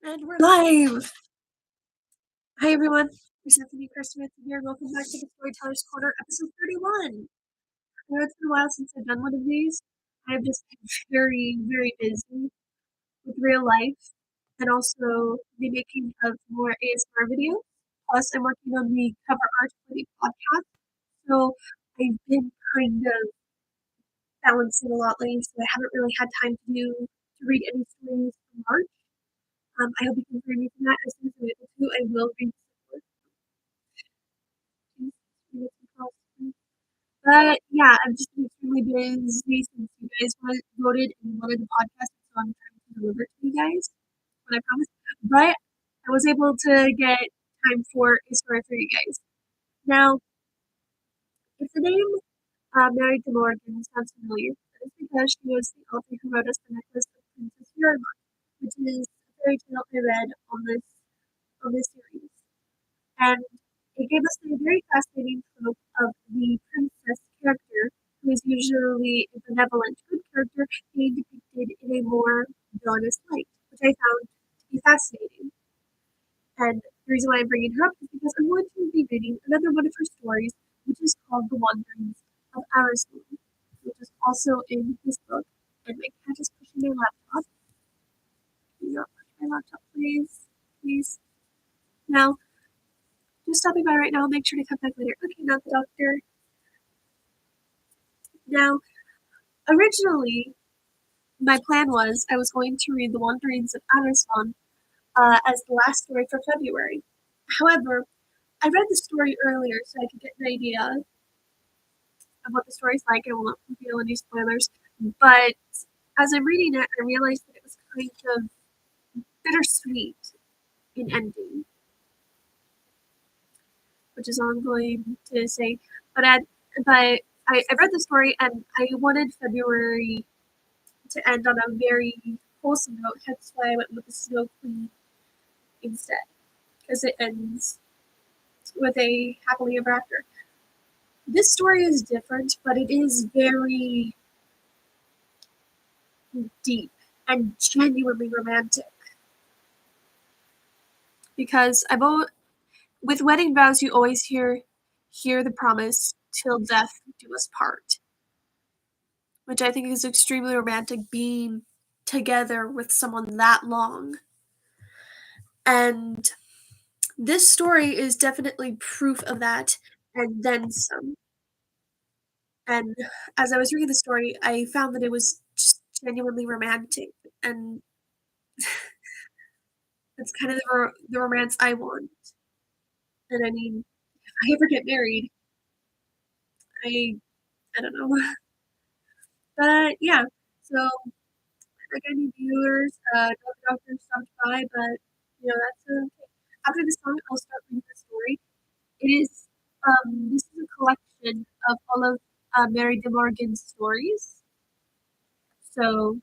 And we're live! Hi everyone, Stephanie Christmas here. Welcome back to the Storyteller's Corner, episode 31. I know it's been a while since I've done one of these. I've just been very, very busy with real life and also the making of more ASMR videos. Plus, I'm working on the cover art for the podcast. So I've been kind of balancing a lot lately, so I haven't really had time to read any stories from March. I hope you can hear me from that as soon as I'm able to. I will read some. But yeah, I've just been extremely busy since you guys voted and wanted the podcast, so I'm trying to deliver to you guys what I promised. But I was able to get time for a story for you guys. Now, if the name Mary de Morgan sounds familiar, that is because she was the author who wrote us the Necklace of Princess Fiorimonde, which is a fairy tale I read on this series. And it gave us a very fascinating trope of the princess character, who is usually a benevolent good character, being depicted in a more villainous light, which I found to be fascinating. And the reason why I'm bringing her up is because I'm going to be reading another one of her stories, which is called The Wanderings of Arasmon, which is also in this book. And my cat is pushing my laptop. Can you not push my laptop, please? Please. Now, just stopping by right now. Make sure to come back later. Okay, not the doctor. Now, originally, my plan was I was going to read The Wanderings of Arasmon as the last story for February. However, I read the story earlier so I could get an idea of what the story's like. I won't reveal any spoilers. But as I'm reading it, I realized that it was kind of bittersweet in ending, which is all I'm going to say. But I read the story and I wanted February to end on a very wholesome note, hence why I went with the Snow Queen instead, because it ends with a happily ever after. This story is different, but it is very deep and genuinely romantic. Because with wedding vows, you always hear the promise "till death do us part," which I think is extremely romantic, being together with someone that long. And this story is definitely proof of that, and then some. And as I was reading the story, I found that it was just genuinely romantic, and that's kind of the romance I want. And I mean, if I ever get married, I I don't know. But yeah, so like any viewers, no doctor stopped by, but that's okay. After this comment, I'll start reading the story. It is this is a collection of all of Mary de Morgan's stories. So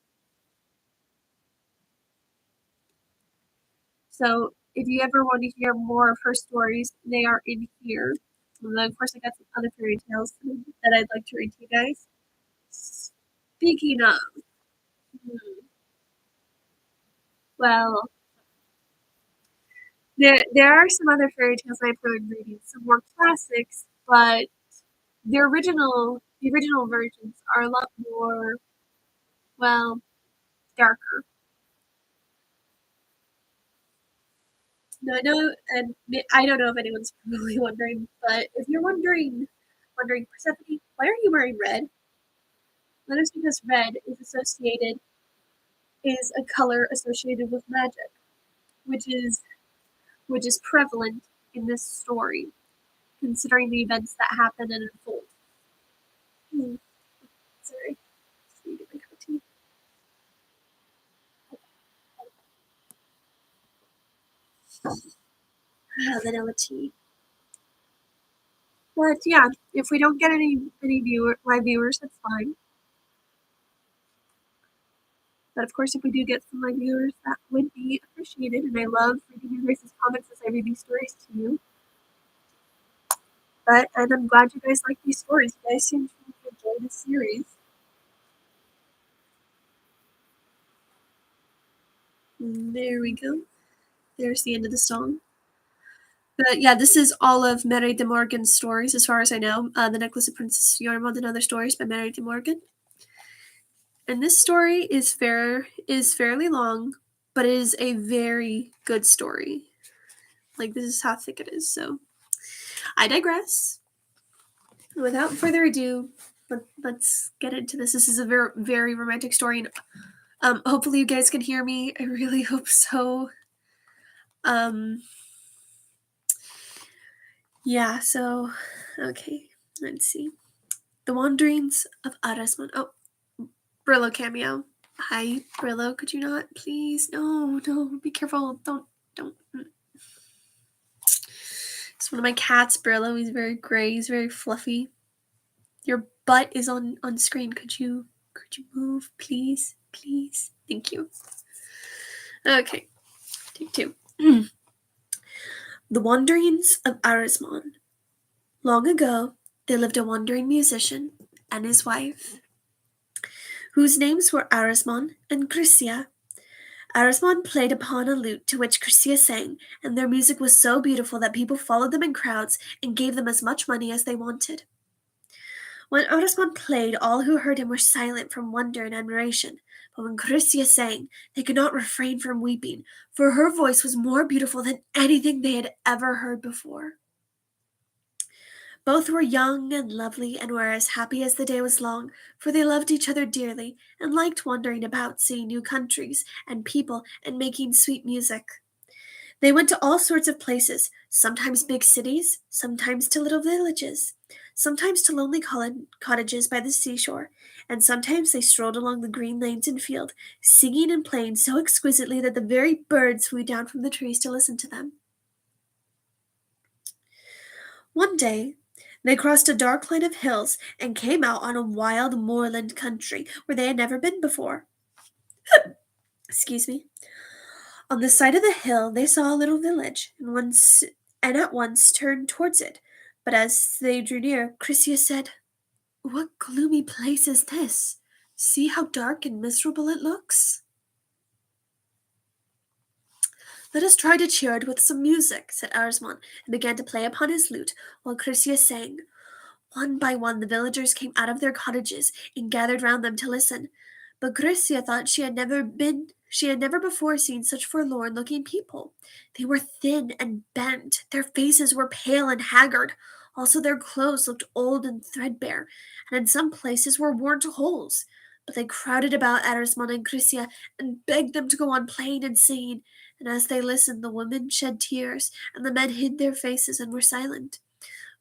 if you ever want to hear more of her stories, they are in here. And then, of course, I got some other fairy tales that I'd like to read to you guys. Speaking of, well, there are some other fairy tales I plan on reading, some more classics, but the original versions are a lot more, well, darker. No, I know, and I don't know if anyone's probably wondering, but if you're wondering, Persephone, why are you wearing red? That is because red is a color associated with magic, which is prevalent in this story, considering the events that happen and unfold. Sorry, just need to get my cup of tea. Vanilla tea. But yeah, if we don't get any live viewers, that's fine. But of course, if we do get some live viewers, that would be appreciated. And I love reading your guys' comments as I read these stories to you. And I'm glad you guys like these stories. You guys seem to enjoy the series. There we go. There's the end of the song. But yeah, this is all of Mary de Morgan's stories, as far as I know. The Necklace of Princess Fiorimonde and Other Stories by Mary de Morgan. And this story is fairly long, but it is a very good story. Like, this is how thick it is. So I digress. Without further ado, let's get into this. This is a very, very romantic story. And, hopefully you guys can hear me. I really hope so. Yeah, so, okay, let's see. The Wanderings of Arasmon. Oh, Brillo cameo. Hi, Brillo, could you not, please? No, be careful. Don't. It's one of my cats, Brillo. He's very gray. He's very fluffy. Your butt is on screen. Could you move, please? Please. Thank you. Okay, take two. The Wanderings of Arasmon. Long ago, there lived a wandering musician and his wife, whose names were Arasmon and Chrysia. Arasmon played upon a lute to which Chrysia sang, and their music was so beautiful that people followed them in crowds and gave them as much money as they wanted. When Arasmon played, all who heard him were silent from wonder and admiration, but when Chrysia sang, they could not refrain from weeping, for her voice was more beautiful than anything they had ever heard before. Both were young and lovely and were as happy as the day was long, for they loved each other dearly and liked wandering about, seeing new countries and people and making sweet music. They went to all sorts of places, sometimes big cities, sometimes to little villages, sometimes to lonely cottages by the seashore, and sometimes they strolled along the green lanes and field, singing and playing so exquisitely that the very birds flew down from the trees to listen to them. One day, they crossed a dark line of hills and came out on a wild moorland country where they had never been before. Excuse me. On the side of the hill they saw a little village, and at once turned towards it. But as they drew near, Chrysia said, "What gloomy place is this? See how dark and miserable it looks." "Let us try to cheer it with some music," said Arasmon, and began to play upon his lute, while Chrysia sang. One by one the villagers came out of their cottages and gathered round them to listen. But Chrysia thought she had never before seen such forlorn-looking people. They were thin and bent, their faces were pale and haggard. Also their clothes looked old and threadbare, and in some places were worn to holes. But they crowded about Arasmon and Chrysia and begged them to go on playing and singing, and as they listened the women shed tears, and the men hid their faces and were silent.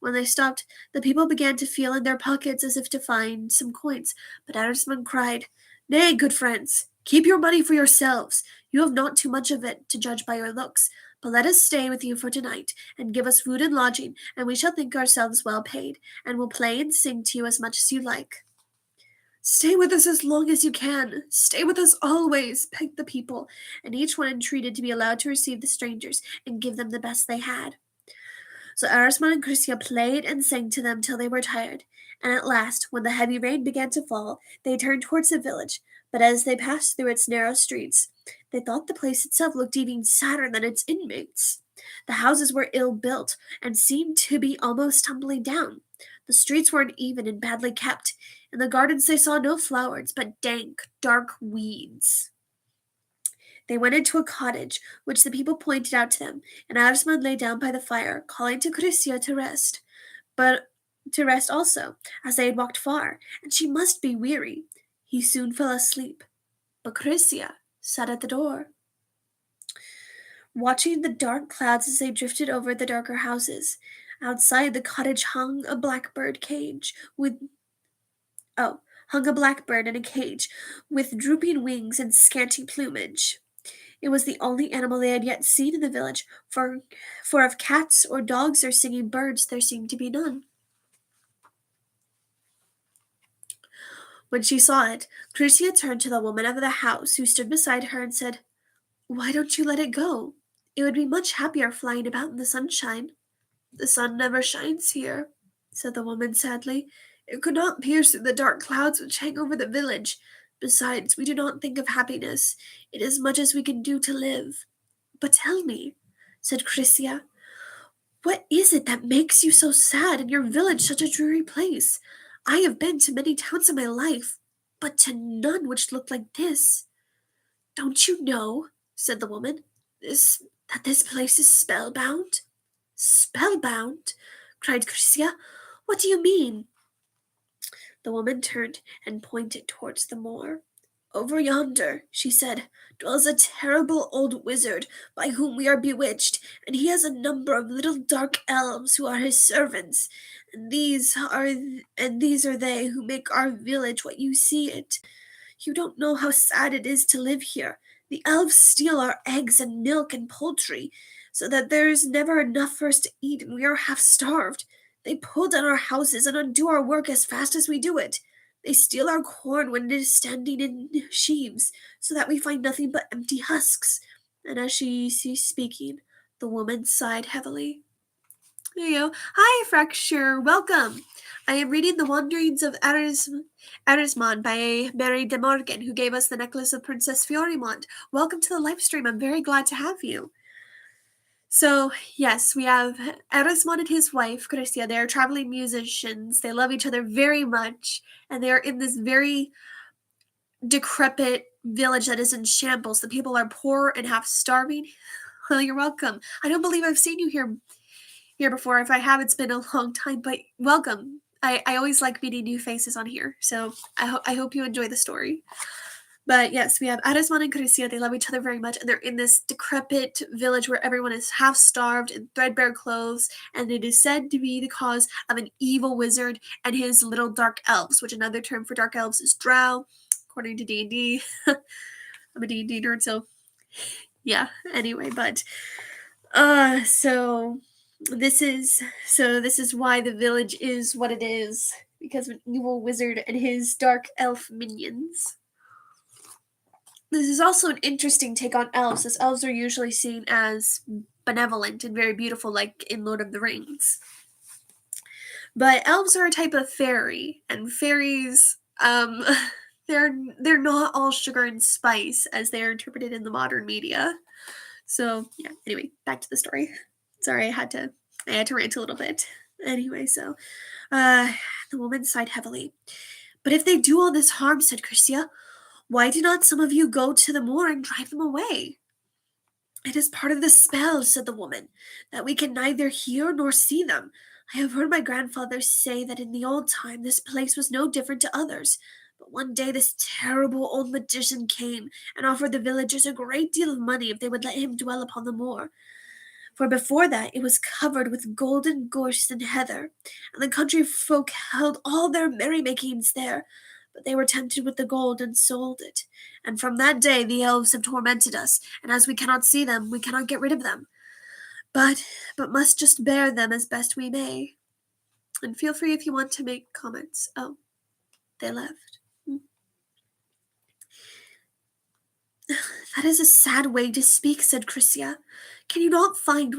When they stopped, the people began to feel in their pockets as if to find some coins, but Arasmon cried, "Nay, good friends, keep your money for yourselves. You have not too much of it, to judge by your looks. But let us stay with you for tonight, and give us food and lodging, and we shall think ourselves well paid, and will play and sing to you as much as you like." "Stay with us as long as you can. Stay with us always," begged the people, and each one entreated to be allowed to receive the strangers and give them the best they had. So Arasmon and Chrysia played and sang to them till they were tired, and at last, when the heavy rain began to fall, they turned towards the village, but as they passed through its narrow streets, they thought the place itself looked even sadder than its inmates. The houses were ill built, and seemed to be almost tumbling down. The streets were uneven and badly kept. In the gardens they saw no flowers, but dank, dark weeds. They went into a cottage, which the people pointed out to them, and Arasmon lay down by the fire, calling to Chrysia to rest also, as they had walked far, and she must be weary. He soon fell asleep, but Chrysia sat at the door, watching the dark clouds as they drifted over the darker houses. Outside the cottage hung a blackbird in a cage, with drooping wings and scanty plumage. It was the only animal they had yet seen in the village, for of cats or dogs or singing birds there seemed to be none. When she saw it, Chrysia turned to the woman of the house, who stood beside her, and said, "Why don't you let it go? It would be much happier flying about in the sunshine." "The sun never shines here," said the woman sadly. "It could not pierce through the dark clouds which hang over the village. Besides, we do not think of happiness. It is much as we can do to live." But tell me, said Chrysia, what is it that makes you so sad and your village such a dreary place? I have been to many towns in my life, but to none which looked like this. Don't you know, said the woman, this that this place is spellbound? Spellbound? Cried Chrysia. What do you mean? The woman turned and pointed towards the moor. Over yonder, she said, dwells a terrible old wizard by whom we are bewitched, and he has a number of little dark elves who are his servants, and these are they who make our village what you see it. You don't know how sad it is to live here. The elves steal our eggs and milk and poultry, so that there is never enough for us to eat, and we are half starved. They pull down our houses and undo our work as fast as we do it. They steal our corn when it is standing in sheaves, so that we find nothing but empty husks. And as she ceased speaking, the woman sighed heavily. There you go. Hi, Fracture. Welcome. I am reading The Wanderings of Arasmon by Mary de Morgan, who gave us the Necklace of Princess Fiorimonde. Welcome to the live stream. I'm very glad to have you. So, yes, we have Arasmon and his wife, Crescia. They are traveling musicians. They love each other very much, and they are in this very decrepit village that is in shambles. The people are poor and half starving. Well, you're welcome. I don't believe I've seen you here before. If I have, it's been a long time, but welcome. I always like meeting new faces on here, so I hope you enjoy the story. But yes, we have Arasmon and Crescia. They love each other very much, and they're in this decrepit village where everyone is half starved in threadbare clothes, and it is said to be the cause of an evil wizard and his little dark elves, which another term for dark elves is drow, according to D&D. I'm a D&D nerd, so yeah. Anyway, but so this is why the village is what it is, because of an evil wizard and his dark elf minions. This is also an interesting take on elves, as elves are usually seen as benevolent and very beautiful, like in Lord of the Rings. But elves are a type of fairy, and fairies, they're not all sugar and spice as they are interpreted in the modern media. So yeah. Anyway, back to the story. Sorry, I had to rant a little bit. Anyway, so the woman sighed heavily. But if they do all this harm, said Crescia, why do not some of you go to the moor and drive them away? It is part of the spell, said the woman, that we can neither hear nor see them. I have heard my grandfather say that in the old time this place was no different to others. But one day this terrible old magician came and offered the villagers a great deal of money if they would let him dwell upon the moor. For before that it was covered with golden gorse and heather, and the country folk held all their merrymakings there. But they were tempted with the gold and sold it. And from that day the elves have tormented us, and as we cannot see them, we cannot get rid of them. But must just bear them as best we may. And feel free if you want to make comments. Oh, they left. That is a sad way to speak, said Crescia. Can you not find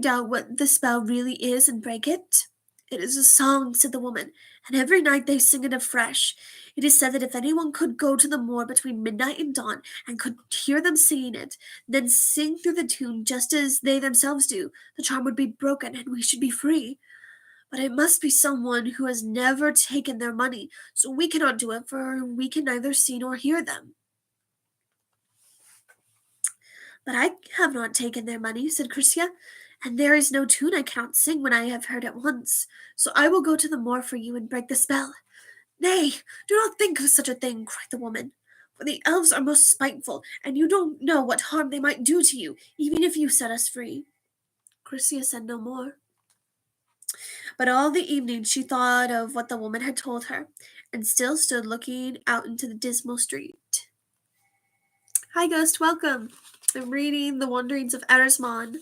out what the spell really is and break it? It is a song, said the woman, and every night they sing it afresh. It is said that if anyone could go to the moor between midnight and dawn and could hear them singing it, then sing through the tune just as they themselves do, the charm would be broken and we should be free. But it must be someone who has never taken their money, so we cannot do it, for we can neither see nor hear them. But I have not taken their money, said Crescia, and there is no tune I cannot sing when I have heard it once. So I will go to the moor for you and break the spell. Nay, do not think of such a thing, cried the woman. For the elves are most spiteful, and you don't know what harm they might do to you, even if you set us free. Crescia said no more. But all the evening she thought of what the woman had told her, and still stood looking out into the dismal street. Hi, Ghost, welcome. I'm reading The Wanderings of Arasmon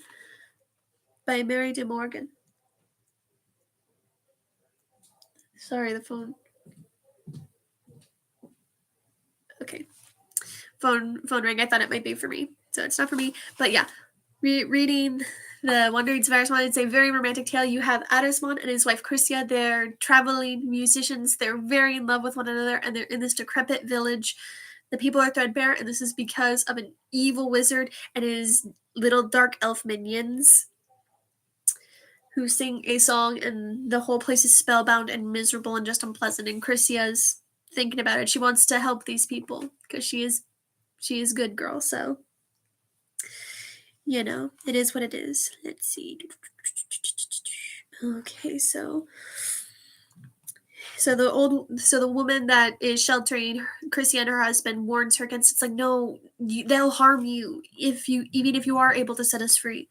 by Mary de Morgan. Sorry, the phone. Okay. Phone ring. I thought it might be for me. So it's not for me. But yeah. Reading The Wanderings of Arasmon. It's a very romantic tale. You have Arasmon and his wife Crescia. They're traveling musicians. They're very in love with one another, and they're in this decrepit village. The people are threadbare, and this is because of an evil wizard and his little dark elf minions who sing a song, and the whole place is spellbound and miserable and just unpleasant. And Christia's thinking about it. She wants to help these people because she is good girl. So it is what it is. Let's see. Okay, so the woman that is sheltering Chrissy and her husband warns her against. It's like, no, they'll harm you even if you are able to set us free.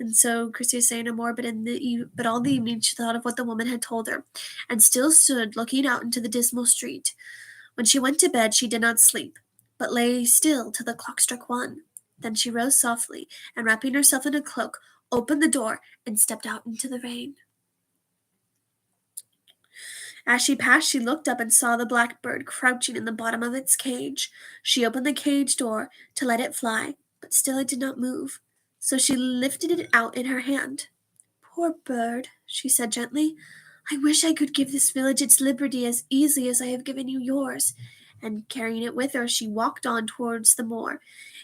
And so Chrissy is saying no more, but all the evening she thought of what the woman had told her, and still stood looking out into the dismal street. When she went to bed, she did not sleep, but lay still till the clock struck 1. Then she rose softly, and wrapping herself in a cloak, opened the door and stepped out into the rain. As she passed, she looked up and saw the blackbird crouching in the bottom of its cage. She opened the cage door to let it fly, but still it did not move. So she lifted it out in her hand. "Poor bird," she said gently. "I wish I could give this village its liberty as easily as I have given you yours." And carrying it with her, she walked on towards the moor.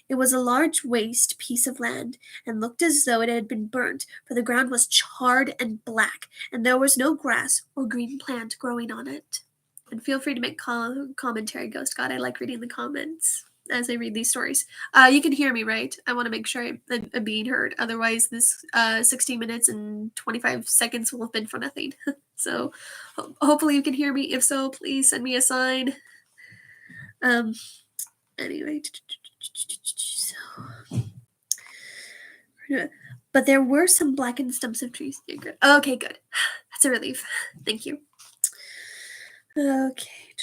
It was a large waste piece of land, and looked as though it had been burnt, for the ground was charred and black, and there was no grass or green plant growing on it. And feel free to make commentary, Ghost God. I like reading the comments as I read these stories. You can hear me, right? I want to make sure I'm being heard. Otherwise, this 16 minutes and 25 seconds will have been for nothing. So hopefully you can hear me. If so, please send me a sign. Anyway. But there were some blackened stumps of trees. Okay, good. That's a relief. Thank you. Okay.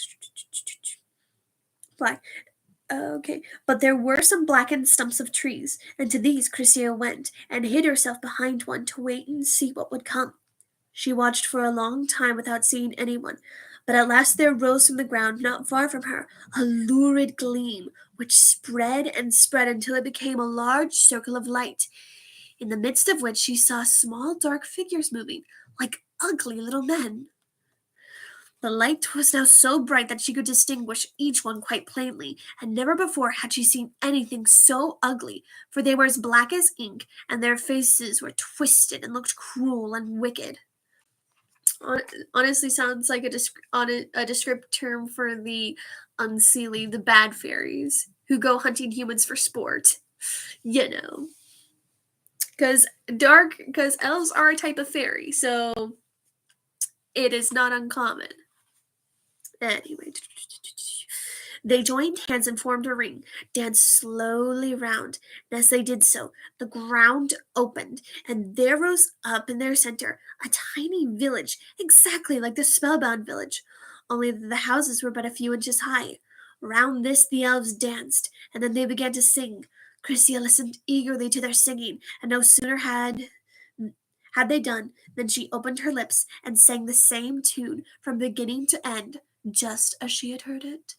Black. Okay, but there were some blackened stumps of trees, and to these Chrysia went, and hid herself behind one to wait and see what would come. She watched for a long time without seeing anyone, but at last there rose from the ground, not far from her, a lurid gleam, which spread and spread until it became a large circle of light, in the midst of which she saw small dark figures moving, like ugly little men. The light was now so bright that she could distinguish each one quite plainly, and never before had she seen anything so ugly, for they were as black as ink, and their faces were twisted and looked cruel and wicked. Honestly, sounds like a descriptive term for the unseelie, the bad fairies, who go hunting humans for sport. Because elves are a type of fairy, so it is not uncommon. Anyway, they joined hands and formed a ring, danced slowly round, and as they did so, the ground opened, and there rose up in their center a tiny village, exactly like the spellbound village, only that the houses were but a few inches high. Round this the elves danced, and then they began to sing. Chrysia listened eagerly to their singing, and no sooner had they done than she opened her lips and sang the same tune from beginning to end, just as she had heard it.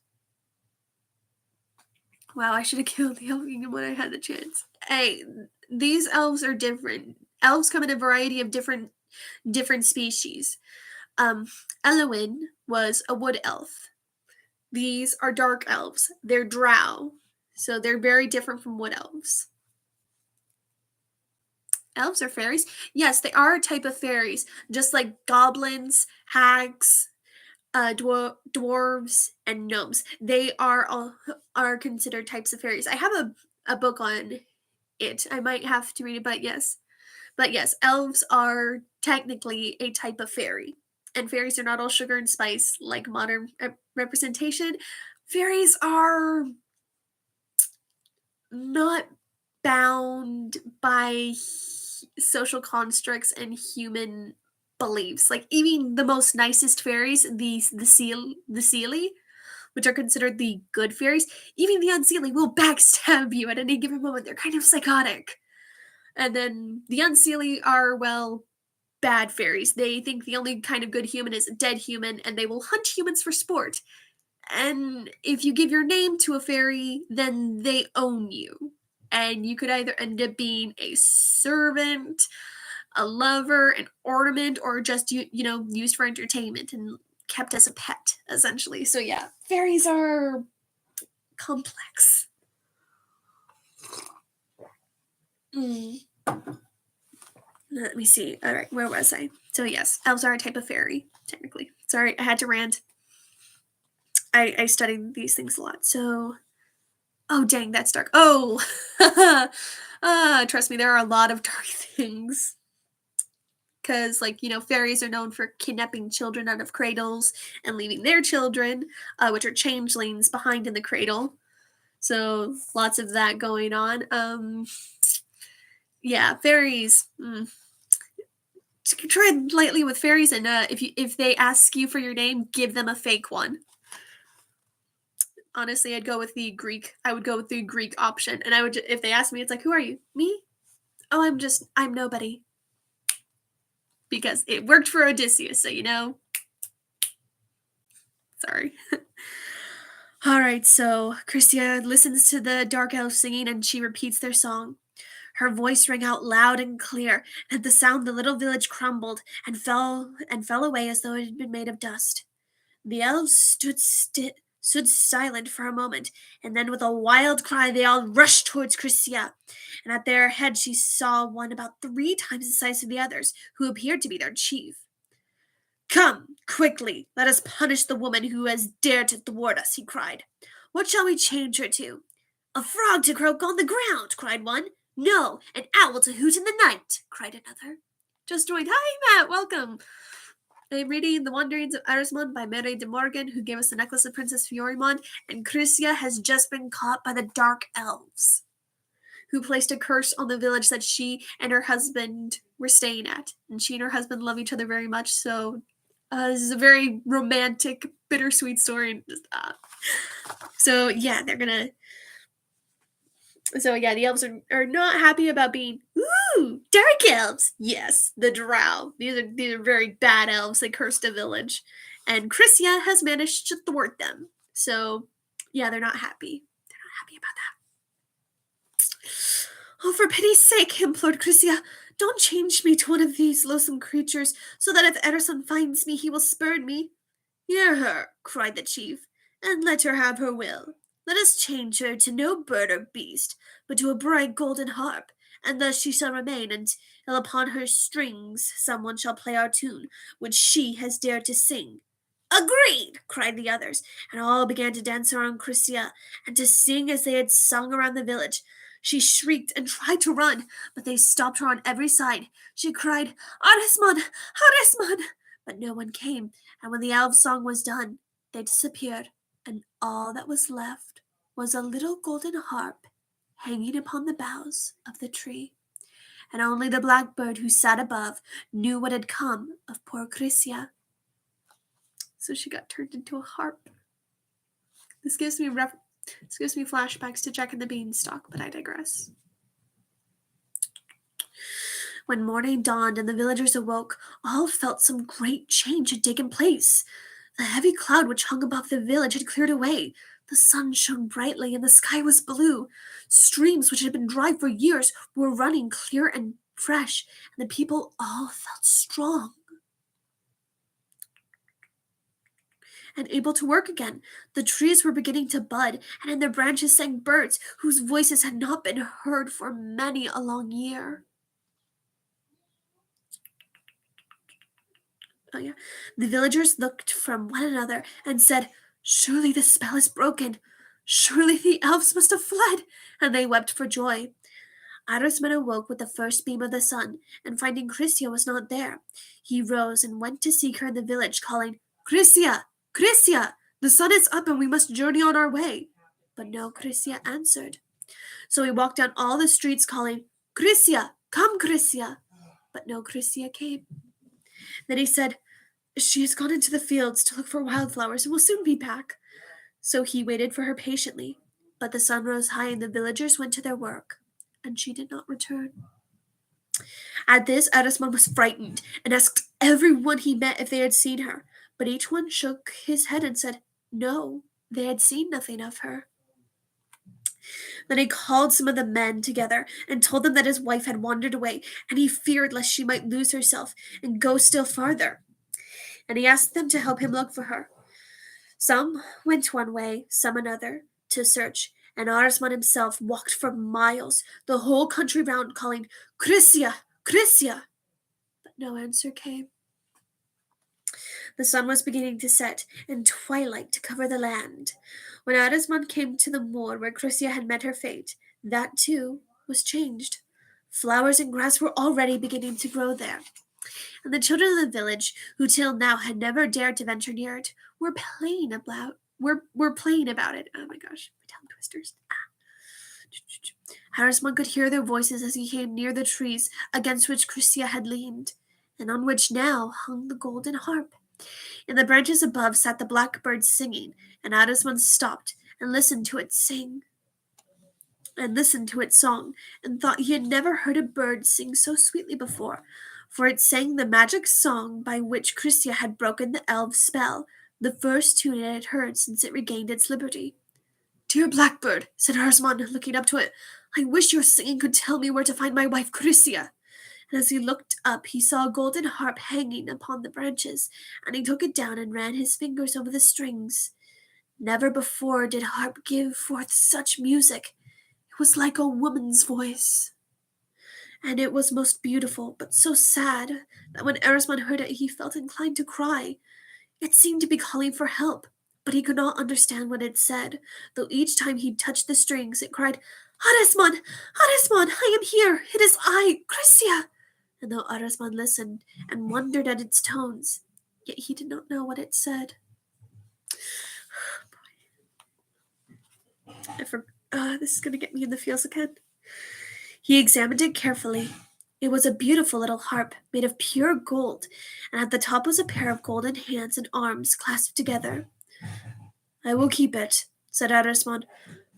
Wow, I should have killed the elf kingdom when I had the chance. Hey, these elves are different. Elves come in a variety of different species. Elwyn was a wood elf. These are dark elves. They're drow, so they're very different from wood elves. Elves are fairies? Yes, they are a type of fairies, just like goblins, hags, dwarves, and gnomes. They are considered types of fairies. I have a book on it. I might have to read it, but yes. But yes, elves are technically a type of fairy. And fairies are not all sugar and spice like modern representation. Fairies are not bound by social constructs and human beliefs. Like even the most nicest fairies, the Seelie, which are considered the good fairies, even the Unseelie will backstab you at any given moment. They're kind of psychotic. And then the Unseelie are, well, bad fairies. They think the only kind of good human is a dead human, and they will hunt humans for sport. And if you give your name to a fairy, then they own you. And you could either end up being a servant, a lover, an ornament, or just used for entertainment and kept as a pet, essentially. So yeah, fairies are complex. Let me see. All right, where was I? So yes, elves are a type of fairy, technically. Sorry, I had to rant. I studied these things a lot. So, oh dang, that's dark. Oh, trust me, there are a lot of dark things. Because, fairies are known for kidnapping children out of cradles and leaving their children, which are changelings, behind in the cradle. So, lots of that going on. Yeah, fairies. Tread lightly with fairies, and if they ask you for your name, give them a fake one. Honestly, I'd go with the Greek. I would go with the Greek option, and I would, if they ask me, it's like, who are you? Me? Oh, I'm nobody. Because it worked for Odysseus, so Sorry. All right, so Christia listens to the dark elf singing, and she repeats their song. Her voice rang out loud and clear, and at the sound the little village crumbled and fell away as though it had been made of dust. The elves stood silent for a moment, and then with a wild cry they all rushed towards Christia, and at their head she saw one about 3 times the size of the others, who appeared to be their chief. "Come, quickly, let us punish the woman who has dared to thwart us," he cried. "What shall we change her to?" "A frog to croak on the ground," cried one. "No, an owl to hoot in the night," cried another. Just joined. Hi, Matt, welcome. I'm reading The Wanderings of Arasmon by Mary de Morgan, who gave us the Necklace of Princess Fiorimonde, and Christia has just been caught by the Dark Elves, who placed a curse on the village that she and her husband were staying at. And she and her husband love each other very much, so this is a very romantic, bittersweet story. So yeah, the elves are not happy about being dark elves. Yes, the drow. These are very bad elves. They cursed a village, and Christia has managed to thwart them. So yeah, they're not happy. They're not happy about that. "Oh, for pity's sake," implored Christia, "don't change me to one of these loathsome creatures, so that if Arasmon finds me, he will spurn me." "Hear her," cried the chief, "and let her have her will. Let us change her to no bird or beast, but to a bright golden harp, and thus she shall remain until upon her strings someone shall play our tune, which she has dared to sing." "Agreed!" cried the others, and all began to dance around Christia, and to sing as they had sung around the village. She shrieked and tried to run, but they stopped her on every side. She cried, "Arasmon! Arasmon!" But no one came, and when the elf song was done, they disappeared, and all that was left was a little golden harp hanging upon the boughs of the tree. And only the blackbird who sat above knew what had come of poor Christia. So she got turned into a harp. This gives me flashbacks to Jack and the Beanstalk, but I digress. When morning dawned and the villagers awoke, all felt some great change had taken place. The heavy cloud which hung above the village had cleared away. The sun shone brightly and the sky was blue. Streams which had been dry for years were running clear and fresh, and the people all felt strong and able to work again. The trees were beginning to bud, and in their branches sang birds whose voices had not been heard for many a long year. Oh, yeah. The villagers looked from one another and said, "Surely the spell is broken. Surely the elves must have fled," and they wept for joy. Arasmon awoke with the first beam of the sun, and finding Christia was not there, he rose and went to seek her in the village, calling, "Christia! Christia! The sun is up and we must journey on our way." But no Christia answered. So he walked down all the streets calling, "Christia! Come, Christia!" But no Christia came. Then he said, "She has gone into the fields to look for wildflowers and will soon be back." So he waited for her patiently, but the sun rose high and the villagers went to their work, and she did not return. At this, Arasmon was frightened and asked everyone he met if they had seen her, but each one shook his head and said no, they had seen nothing of her. Then he called some of the men together and told them that his wife had wandered away, and he feared lest she might lose herself and go still farther. And he asked them to help him look for her. Some went one way, some another, to search, and Arasmon himself walked for miles, the whole country round, calling, "Crisia! Crisia!" But no answer came. The sun was beginning to set, and twilight to cover the land. When Arasmon came to the moor where Crisia had met her fate, that too was changed. Flowers and grass were already beginning to grow there, and the children of the village, who till now had never dared to venture near it, were playing about it. Oh my gosh, my tongue twisters. Arasmon could hear their voices as he came near the trees against which Crisia had leaned, and on which now hung the golden harp. In the branches above sat the blackbird singing, and Arasmon stopped and listened to it its song, and thought he had never heard a bird sing so sweetly before, for it sang the magic song by which Crisia had broken the elves' spell, the first tune it had heard since it regained its liberty. "Dear blackbird," said Arasmon, looking up to it, "I wish your singing could tell me where to find my wife Crisia." And as he looked up, he saw a golden harp hanging upon the branches, and he took it down and ran his fingers over the strings. Never before did harp give forth such music. It was like a woman's voice, and it was most beautiful, but so sad that when Arasmon heard it, he felt inclined to cry. It seemed to be calling for help, but he could not understand what it said, though each time he touched the strings, it cried, "Arasmon! Arasmon! I am here! It is I, Crisia!" And though Arasmon listened and wondered at its tones, yet he did not know what it said. This is going to get me in the feels again. He examined it carefully. It was a beautiful little harp made of pure gold, and at the top was a pair of golden hands and arms clasped together. "I will keep it," said Arasmon,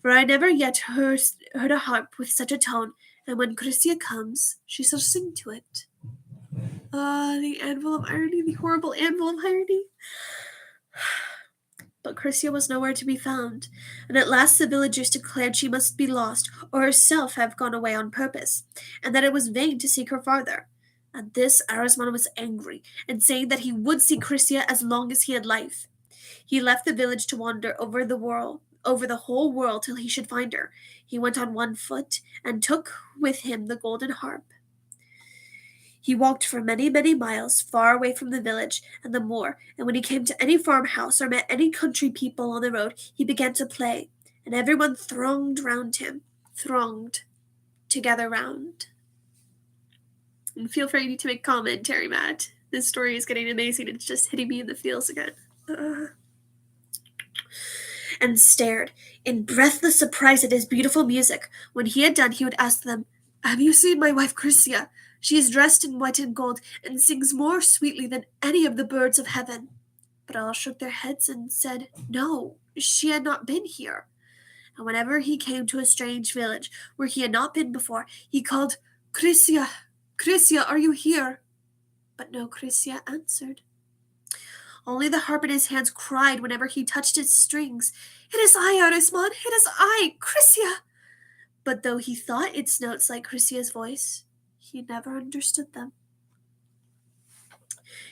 "for I never yet heard a harp with such a tone, and when Crisia comes, she shall sing to it." The anvil of irony, the horrible anvil of irony. But Crisia was nowhere to be found, and at last the villagers declared she must be lost, or herself have gone away on purpose, and that it was vain to seek her farther. At this Arasmon was angry, and saying that he would seek Crisia as long as he had life. He left the village to wander over the whole world till he should find her. He went on one foot, and took with him the golden harp. He walked for many, many miles, far away from the village and the moor, and when he came to any farmhouse or met any country people on the road, he began to play, and everyone thronged together round. And feel free to make commentary, Matt. This story is getting amazing. It's just hitting me in the feels again. And stared in breathless surprise at his beautiful music. When he had done, he would ask them, "Have you seen my wife Crisia? She is dressed in white and gold, and sings more sweetly than any of the birds of heaven." But all shook their heads and said, no, she had not been here. And whenever he came to a strange village where he had not been before, he called, "Crisia, Crisia, are you here?" But no Crisia answered. Only the harp in his hands cried whenever he touched its strings, "It is I, Arasmon, it is I, Crisia." But though he thought its notes like Crisia's voice, he never understood them.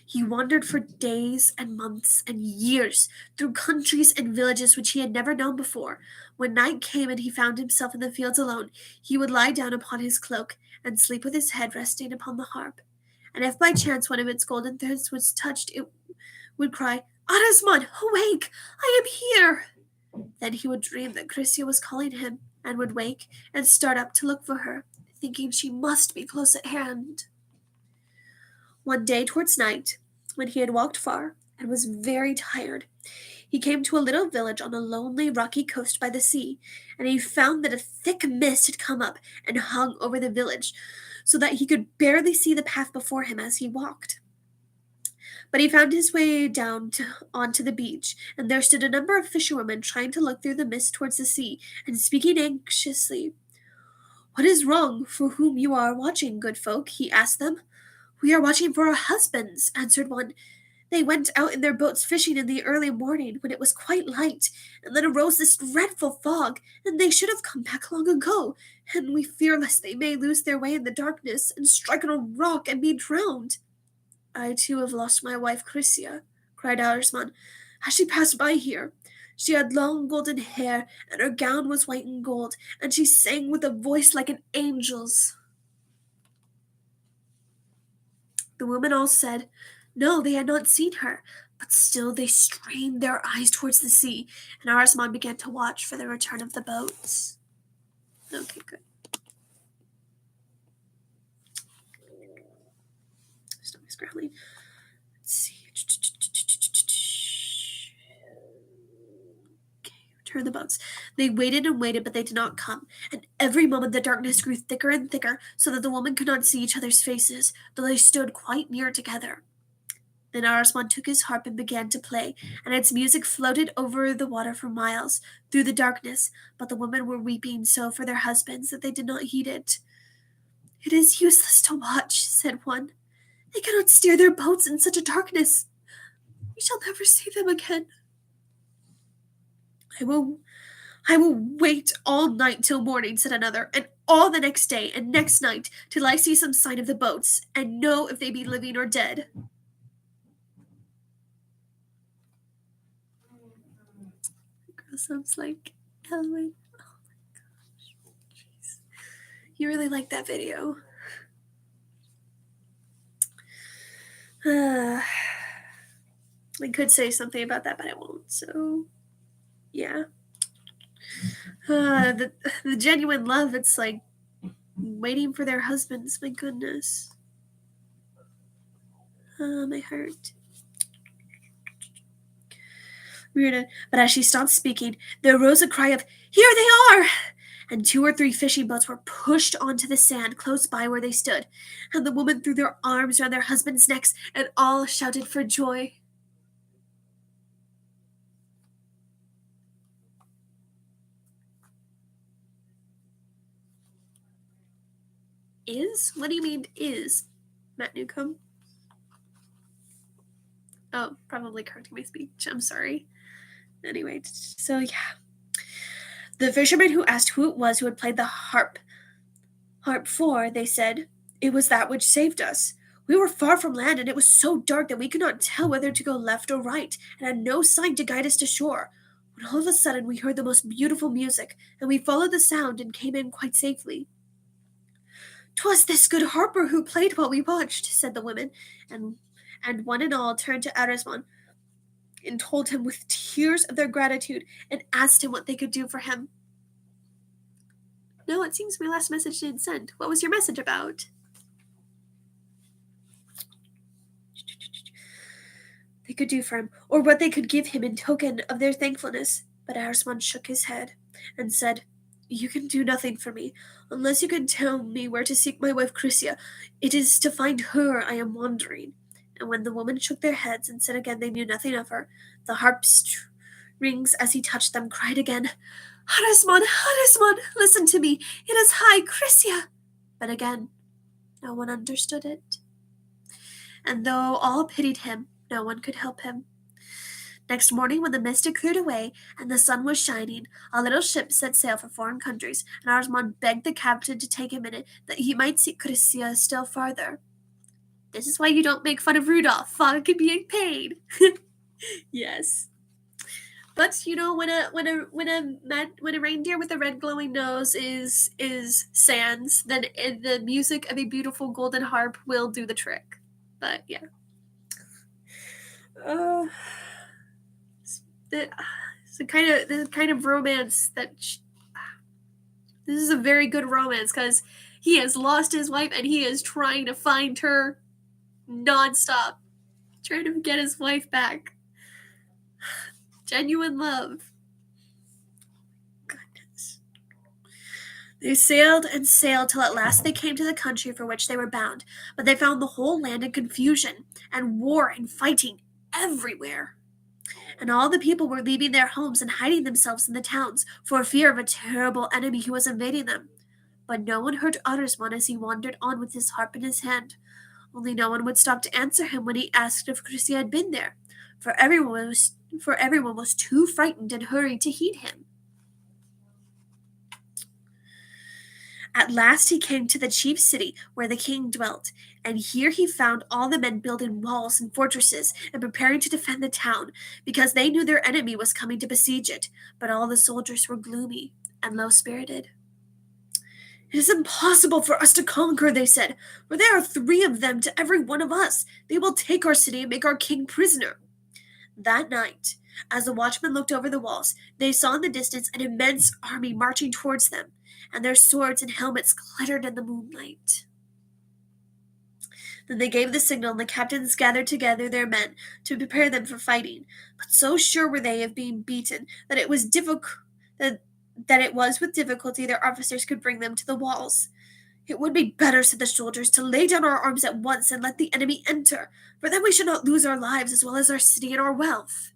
He wandered for days and months and years through countries and villages which he had never known before. When night came and he found himself in the fields alone, he would lie down upon his cloak and sleep with his head resting upon the harp. And if by chance one of its golden threads was touched, it would cry, "Arasmon, awake! I am here!" Then he would dream that Crisia was calling him, and would wake and start up to look for her, thinking she must be close at hand. One day towards night, when he had walked far and was very tired, he came to a little village on a lonely rocky coast by the sea, and he found that a thick mist had come up and hung over the village, so that he could barely see the path before him as he walked. But he found his way down onto the beach, and there stood a number of fisherwomen trying to look through the mist towards the sea, and speaking anxiously. "What is wrong? For whom you are watching, good folk?" he asked them. "We are watching for our husbands," answered one. "They went out in their boats fishing in the early morning, when it was quite light, and then arose this dreadful fog, and they should have come back long ago, and we fear lest they may lose their way in the darkness, and strike on a rock and be drowned." "I too have lost my wife Crisia," cried Arasmon. "Has she passed by here?" She had long golden hair, and her gown was white and gold, and she sang with a voice like an angel's. The women all said, no, they had not seen her, but still they strained their eyes towards the sea, and Arasmon began to watch for the return of the boats. Okay, good. Stomach's growling. Let's see. Okay, return the boats. They waited and waited, but they did not come, and every moment the darkness grew thicker and thicker, so that the women could not see each other's faces, though they stood quite near together. Then Arasmon took his harp and began to play, and its music floated over the water for miles, through the darkness, but the women were weeping so for their husbands that they did not heed it. It is useless to watch, said one. They cannot steer their boats in such a darkness. We shall never see them again. I will wait all night till morning, said another, and all the next day and next night, till I see some sign of the boats, and know if they be living or dead. Sounds like Ellen. Oh my gosh. Jeez. You really like that video. I could say something about that, but I won't. So, yeah. The genuine love, it's like waiting for their husbands. My goodness. My heart. But as she stopped speaking, there arose a cry of, "Here they are!" And 2 or 3 fishing boats were pushed onto the sand close by where they stood, and the women threw their arms around their husbands' necks, and all shouted for joy. Is? What do you mean is, Matt Newcomb? Oh, probably correcting my speech. I'm sorry. Anyway, so yeah. The fisherman who asked who it was who had played the harp for, they said, it was that which saved us. We were far from land, and it was so dark that we could not tell whether to go left or right, and had no sign to guide us to shore. When all of a sudden we heard the most beautiful music, and we followed the sound and came in quite safely. "'Twas this good harper who played while we watched," said the women, and one and all turned to Arasmon and told him with tears of their gratitude and asked him what they could do for him. No, it seems my last message didn't send. What was your message about? They could do for him, or what they could give him in token of their thankfulness. But Arasmon shook his head and said, "You can do nothing for me, unless you can tell me where to seek my wife Chrysia. It is to find her I am wandering." And when the women shook their heads and said again they knew nothing of her, the harp strings, as he touched them, cried again, "Arasmon, Arasmon, listen to me. It is I, Chrysia." But again, no one understood it. And though all pitied him, no one could help him. Next morning, when the mist had cleared away and the sun was shining, a little ship set sail for foreign countries, and Arasmon begged the captain to take him in it, that he might see Chrysia still farther. This is why you don't make fun of Rudolph. Father could be paid. Yes. But you know, when a reindeer with a red glowing nose is sans, then the music of a beautiful golden harp will do the trick. But yeah. It's the kind of romance that this is a very good romance, because he has lost his wife and he is trying to find her nonstop, trying to get his wife back. Genuine love. Goodness. They sailed and sailed till at last they came to the country for which they were bound, but they found the whole land in confusion, and war and fighting everywhere. And all the people were leaving their homes and hiding themselves in the towns, for fear of a terrible enemy who was invading them. But no one heard Arasmon as he wandered on with his harp in his hand. Only no one would stop to answer him when he asked if Chrysia had been there, for everyone was too frightened and hurried to heed him. At last he came to the chief city where the king dwelt, and here he found all the men building walls and fortresses and preparing to defend the town, because they knew their enemy was coming to besiege it. But all the soldiers were gloomy and low-spirited. "It is impossible for us to conquer," they said, "for there are 3 of them to every one of us. They will take our city and make our king prisoner." That night, as the watchmen looked over the walls, they saw in the distance an immense army marching towards them, and their swords and helmets glittered in the moonlight. Then they gave the signal, and the captains gathered together their men to prepare them for fighting. But so sure were they of being beaten that it was with difficulty their officers could bring them to the walls. "It would be better," said the soldiers, "to lay down our arms at once and let the enemy enter, for then we should not lose our lives as well as our city and our wealth."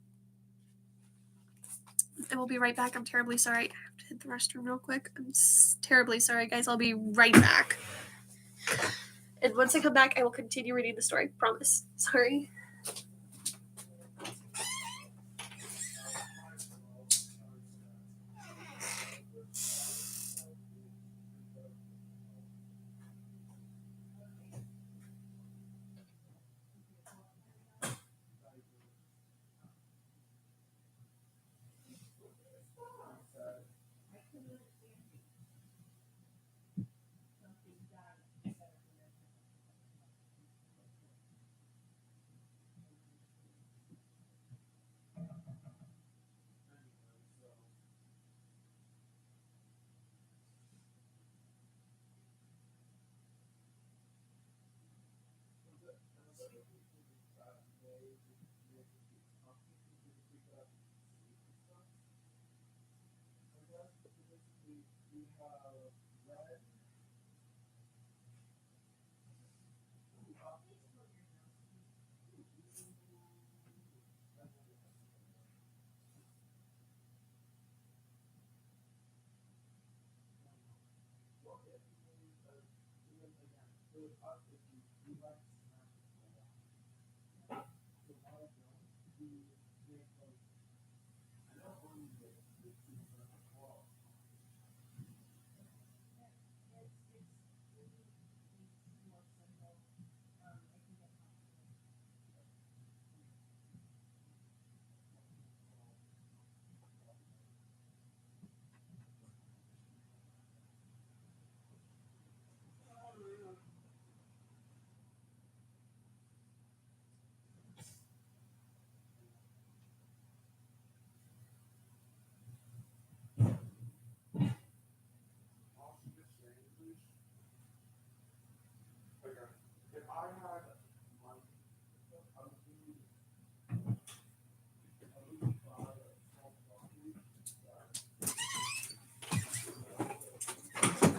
I will be right back. I'm terribly sorry. I have to hit the restroom real quick. I'm terribly sorry, guys. I'll be right back. And once I come back, I will continue reading the story. Promise. Sorry.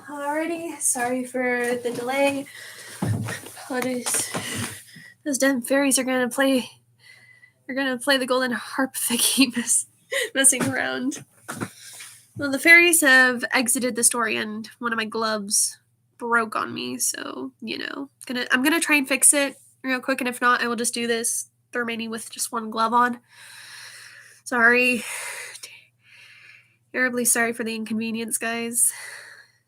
Alrighty, sorry for the delay. Those damn fairies are gonna play. They're gonna play the golden harp if they keep messing around. Well, the fairies have exited the story, and one of my gloves broke on me. So I'm gonna try and fix it real quick, and if not, I will just do this the remaining with just one glove on. Sorry. Terribly sorry for the inconvenience, guys.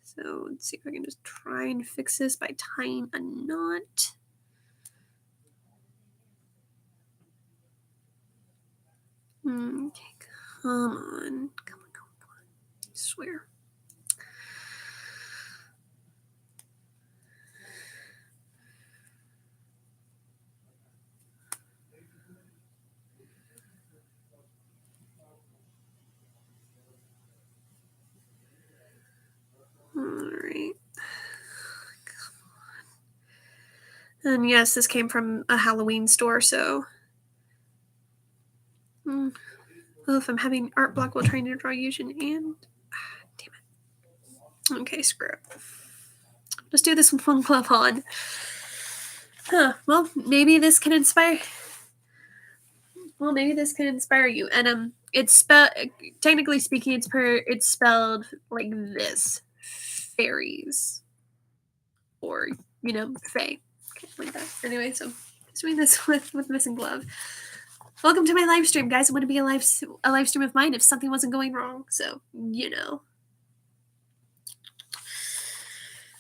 So let's see if I can just try and fix this by tying a knot. Okay, come on. I swear. Alright. And yes, this came from a Halloween store, so. Well, if I'm having art block while trying to draw Yushin and. Damn it. Okay, screw it. Just do this with one glove on. Well, maybe this can inspire. Well, maybe this can inspire you. And it's spelled. Technically speaking, it's spelled like this: fairies, or fae. Like that. Anyway, so just doing this with missing glove. Welcome to my live stream, guys. It wouldn't be a live stream of mine if something wasn't going wrong. So.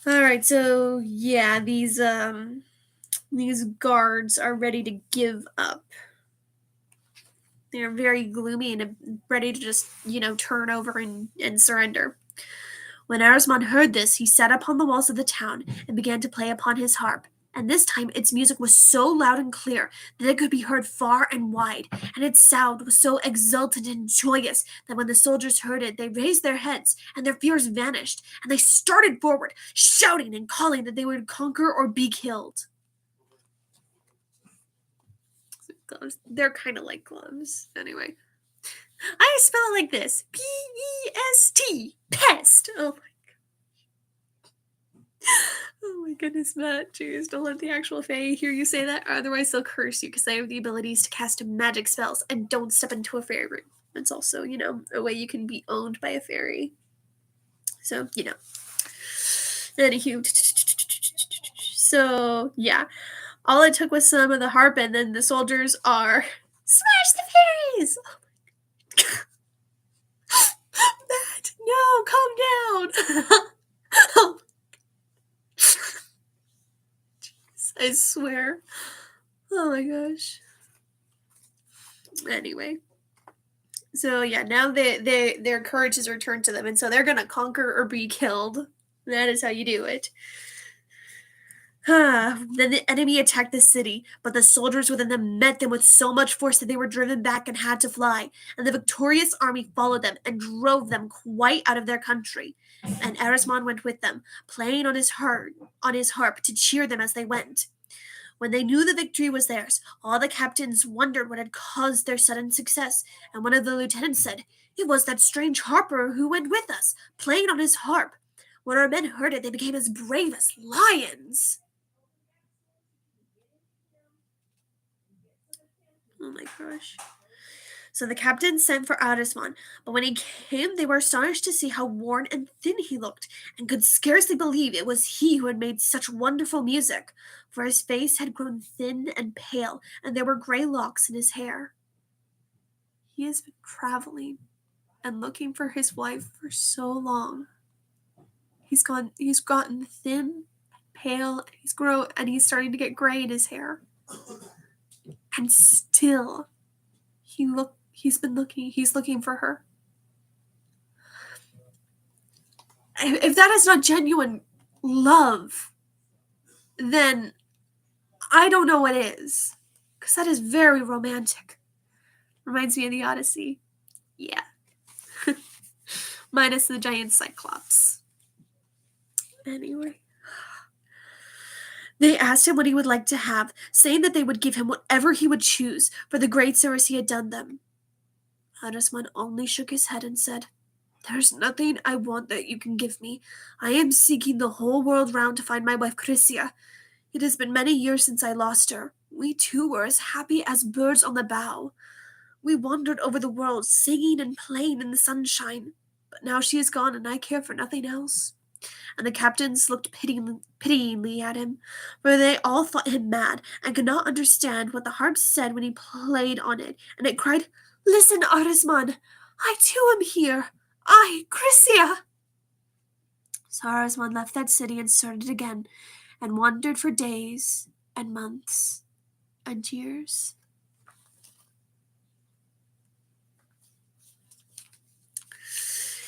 All right, so yeah, these guards are ready to give up. They're very gloomy and ready to just, turn over and surrender. When Arasmon heard this, he sat upon the walls of the town and began to play upon his harp. And this time its music was so loud and clear that it could be heard far and wide, and its sound was so exultant and joyous that when the soldiers heard it, they raised their heads, and their fears vanished, and they started forward, shouting and calling that they would conquer or be killed. Gloves. They're kind of like gloves. Anyway, I spell it like this: P-E-S-T. Pest. Oh my goodness, Matt. Jeez, don't let the actual Fae hear you say that, otherwise they'll curse you because they have the abilities to cast magic spells, and don't step into a fairy room. It's also, a way you can be owned by a fairy. So, Anywho. So, yeah. All it took was some of the harp, and then the soldiers are smash the fairies! Matt, no, calm down. Jeez, I swear. Oh my gosh. Anyway. So yeah, now their courage has returned to them, and so they're gonna conquer or be killed. That is how you do it. Then the enemy attacked the city, but the soldiers within them met them with so much force that they were driven back and had to fly. And the victorious army followed them and drove them quite out of their country. And Arasmon went with them, playing on his harp to cheer them as they went. When they knew the victory was theirs, all the captains wondered what had caused their sudden success, and one of the lieutenants said, "It was that strange harper who went with us, playing on his harp." When our men heard it, they became as brave as lions. Oh my gosh. So the captain sent for Arasmon, but when he came, they were astonished to see how worn and thin he looked, and could scarcely believe it was he who had made such wonderful music, for his face had grown thin and pale, and there were gray locks in his hair. He has been traveling and looking for his wife for so long. He's gotten thin, pale, and he's starting to get gray in his hair. And still he's looking for her. If that is not genuine love, then I don't know what is. Because that is very romantic. Reminds me of the Odyssey. Yeah. Minus the giant cyclops. Anyway. They asked him what he would like to have, saying that they would give him whatever he would choose for the great service he had done them. Arasmon only shook his head and said, "There's nothing I want that you can give me. I am seeking the whole world round to find my wife Chrysia. It has been many years since I lost her. We two were as happy as birds on the bough. We wandered over the world, singing and playing in the sunshine. But now she is gone, and I care for nothing else." And the captains looked pityingly at him, for they all thought him mad, and could not understand what the harp said when he played on it. And it cried, "Listen, Arasmon, I too am here. I, Chrysia." So Arasmon left that city and started again, and wandered for days and months and years.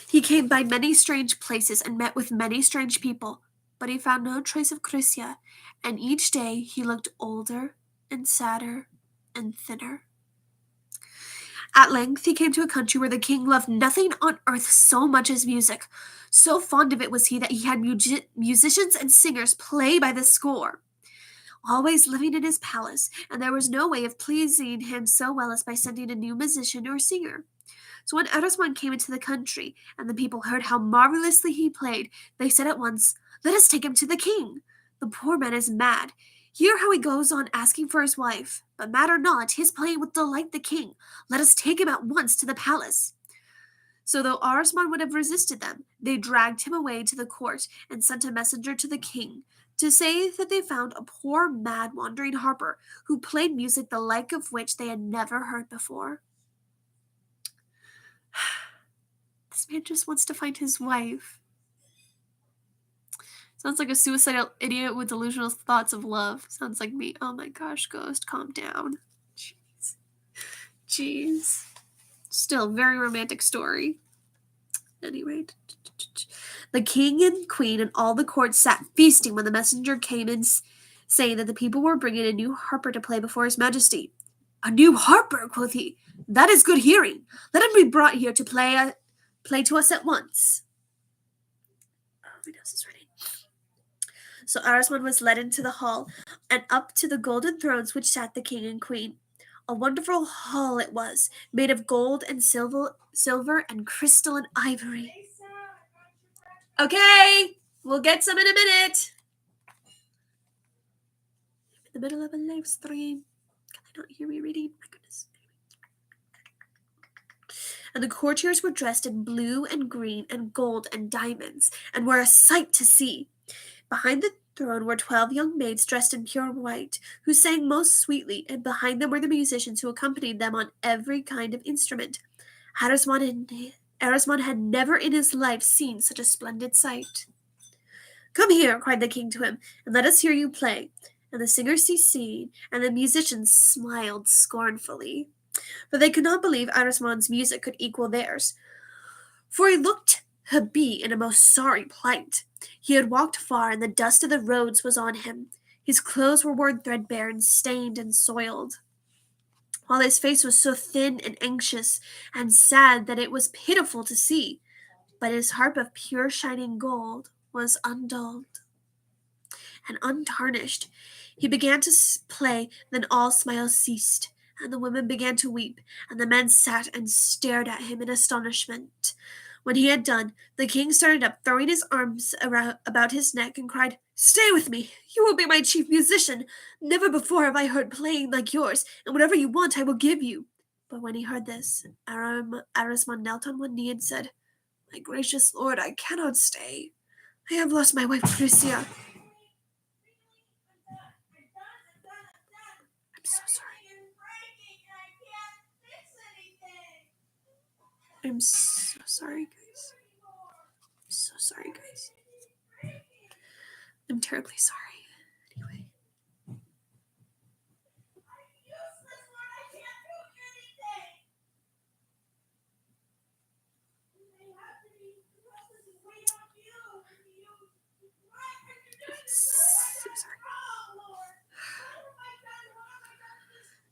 He came by many strange places and met with many strange people, but he found no trace of Chrysia, and each day he looked older and sadder and thinner. At length he came to a country where the king loved nothing on earth so much as music. So fond of it was he that he had musicians and singers play by the score, always living in his palace, and there was no way of pleasing him so well as by sending a new musician or singer. So when Arasmon came into the country, and the people heard how marvelously he played, they said at once, "Let us take him to the king. The poor man is mad. Hear how he goes on asking for his wife. But mad or not, his playing would delight the king. Let us take him at once to the palace." So though Arasmon would have resisted them, they dragged him away to the court, and sent a messenger to the king, to say that they found a poor mad wandering harper, who played music the like of which they had never heard before. This man just wants to find his wife. Sounds like a suicidal idiot with delusional thoughts of love. Sounds like me. Oh my gosh, Ghost, calm down. Jeez. Jeez. Still, very romantic story. Anyway. The king and queen and all the court sat feasting when the messenger came in, saying that the people were bringing a new harper to play before his majesty. A new harper, quoth he. That is good hearing. Let him be brought here to play to us at once. Oh, my nose is running. So Arasmon was led into the hall, and up to the golden thrones which sat the king and queen. A wonderful hall it was, made of gold and silver and crystal and ivory. Okay, we'll get some in a minute. In the middle of a live stream. Can they not hear me reading? My goodness. And the courtiers were dressed in blue and green and gold and diamonds, and were a sight to see. Behind the throne were 12 young maids dressed in pure white, who sang most sweetly, and behind them were the musicians who accompanied them on every kind of instrument. Arasmon had never in his life seen such a splendid sight. Come here, cried the king to him, and let us hear you play. And the singers ceased singing, and the musicians smiled scornfully, for they could not believe Arasmon's music could equal theirs. For he looked to be in a most sorry plight. He had walked far, and the dust of the roads was on him. His clothes were worn threadbare and stained and soiled, while his face was so thin and anxious and sad that it was pitiful to see. But his harp of pure shining gold was undulled and untarnished. He began to play, then all smiles ceased, and the women began to weep, and the men sat and stared at him in astonishment. When he had done, the king started up, throwing his arms about his neck, and cried, Stay with me! You will be my chief musician! Never before have I heard playing like yours, and whatever you want I will give you. But when he heard this, Arasmon knelt on one knee and said, My gracious lord, I cannot stay. I have lost my wife Frisia. I'm so sorry. I'm so sorry, guys. I'm so sorry, guys. I'm terribly sorry. Anyway. So sorry.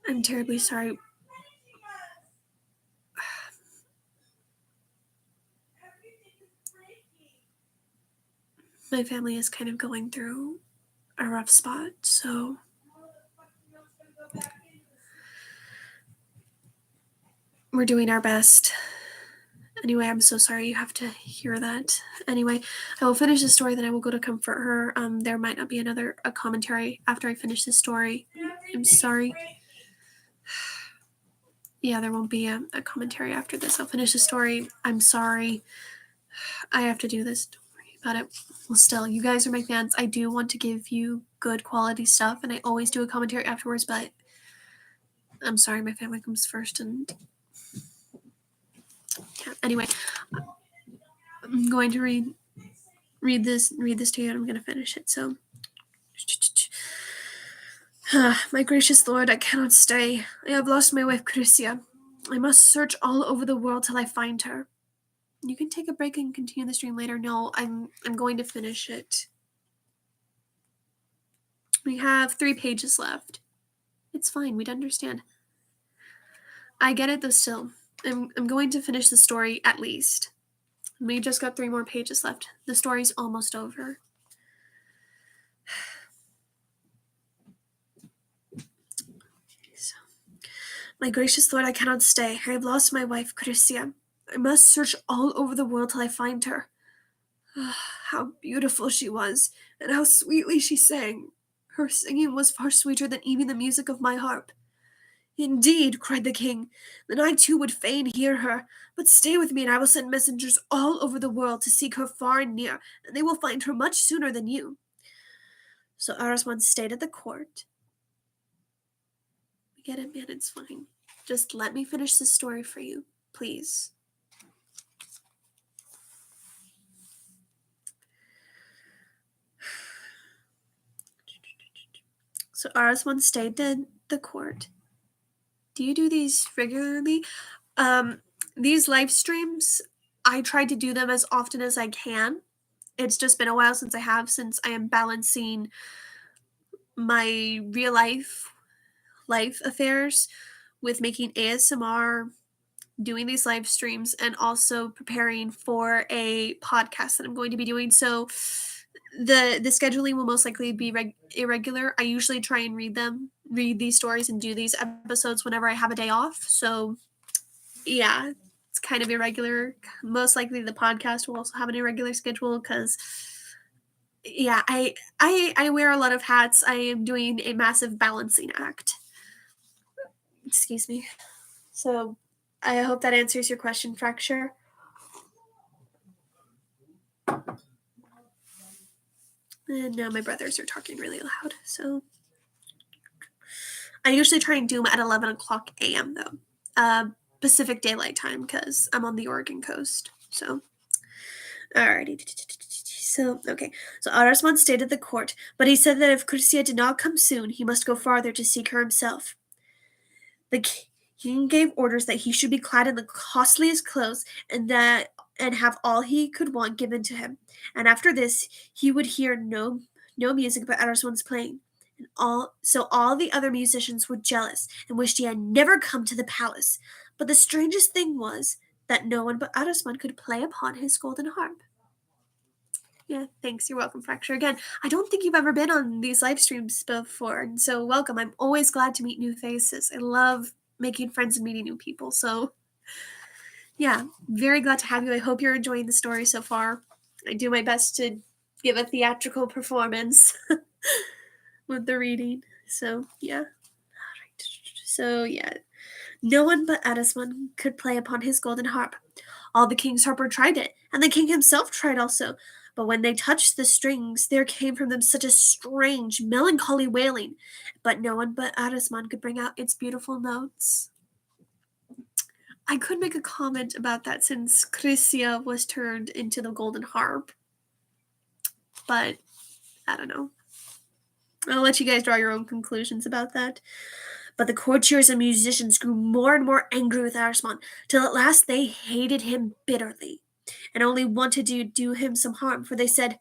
I'm terribly sorry. My family is kind of going through a rough spot, so we're doing our best. Anyway, I'm so sorry you have to hear that. Anyway, I will finish the story, then I will go to comfort her. There might not be a commentary after I finish the story. I'm sorry. Yeah, there won't be a commentary after this. I'll finish the story. I'm sorry. I have to do this. Don't worry about it. Well, still, you guys are my fans. I do want to give you good quality stuff, and I always do a commentary afterwards, but I'm sorry, my family comes first, and yeah. Anyway, I'm going to read this to you, and I'm going to finish it. So, my gracious lord, I cannot stay. I have lost my wife Crisia. I must search all over the world till I find her. You can take a break and continue the stream later. No, I'm going to finish it. We have 3 pages left. It's fine. We'd understand. I get it, though. Still, I'm going to finish the story at least. We just got 3 more pages left. The story's almost over. So, my gracious lord, I cannot stay. I have lost my wife, Crisia. I must search all over the world till I find her. How beautiful she was, and how sweetly she sang. Her singing was far sweeter than even the music of my harp. Indeed, cried the king, then I too would fain hear her. But stay with me, and I will send messengers all over the world to seek her far and near, and they will find her much sooner than you. So Arasmon stayed at the court. We get it, man, it's fine. Just let me finish the story for you, please. So Arasmon stayed in the court. Do you do these regularly? Um, these live streams, I try to do them as often as I can. It's just been a while since since I am balancing my real life affairs with making ASMR, doing these live streams, and also preparing for a podcast that I'm going to be doing. So the scheduling will most likely be irregular. I usually try and read these stories and do these episodes whenever I have a day off. So yeah, it's kind of irregular. Most likely the podcast will also have an irregular schedule because yeah, I wear a lot of hats. I am doing a massive balancing act. Excuse me. So I hope that answers your question, Fracture. And now my brothers are talking really loud. So I usually try and do them at 11 o'clock a.m. though, Pacific Daylight Time, because I'm on the Oregon coast. So, alrighty. So, okay. So Arasmon stayed at the court, but he said that if Curcia did not come soon, he must go farther to seek her himself. The king gave orders that he should be clad in the costliest clothes and have all he could want given to him. And after this, he would hear no music but Arasmon's playing. And all the other musicians were jealous and wished he had never come to the palace. But the strangest thing was that no one but Arasmon could play upon his golden harp. Yeah, thanks. You're welcome, Fracture. Again, I don't think you've ever been on these live streams before, and so welcome. I'm always glad to meet new faces. I love making friends and meeting new people. So, yeah, very glad to have you. I hope you're enjoying the story so far. I do my best to give a theatrical performance with the reading. So, yeah. So, yeah. No one but Arasmon could play upon his golden harp. All the king's harper tried it, and the king himself tried also. But when they touched the strings, there came from them such a strange, melancholy wailing. But no one but Arasmon could bring out its beautiful notes. I could make a comment about that since Chrysia was turned into the golden harp. But I don't know. I'll let you guys draw your own conclusions about that. But the courtiers and musicians grew more and more angry with Arasmon, till at last they hated him bitterly, and only wanted to do him some harm, for they said,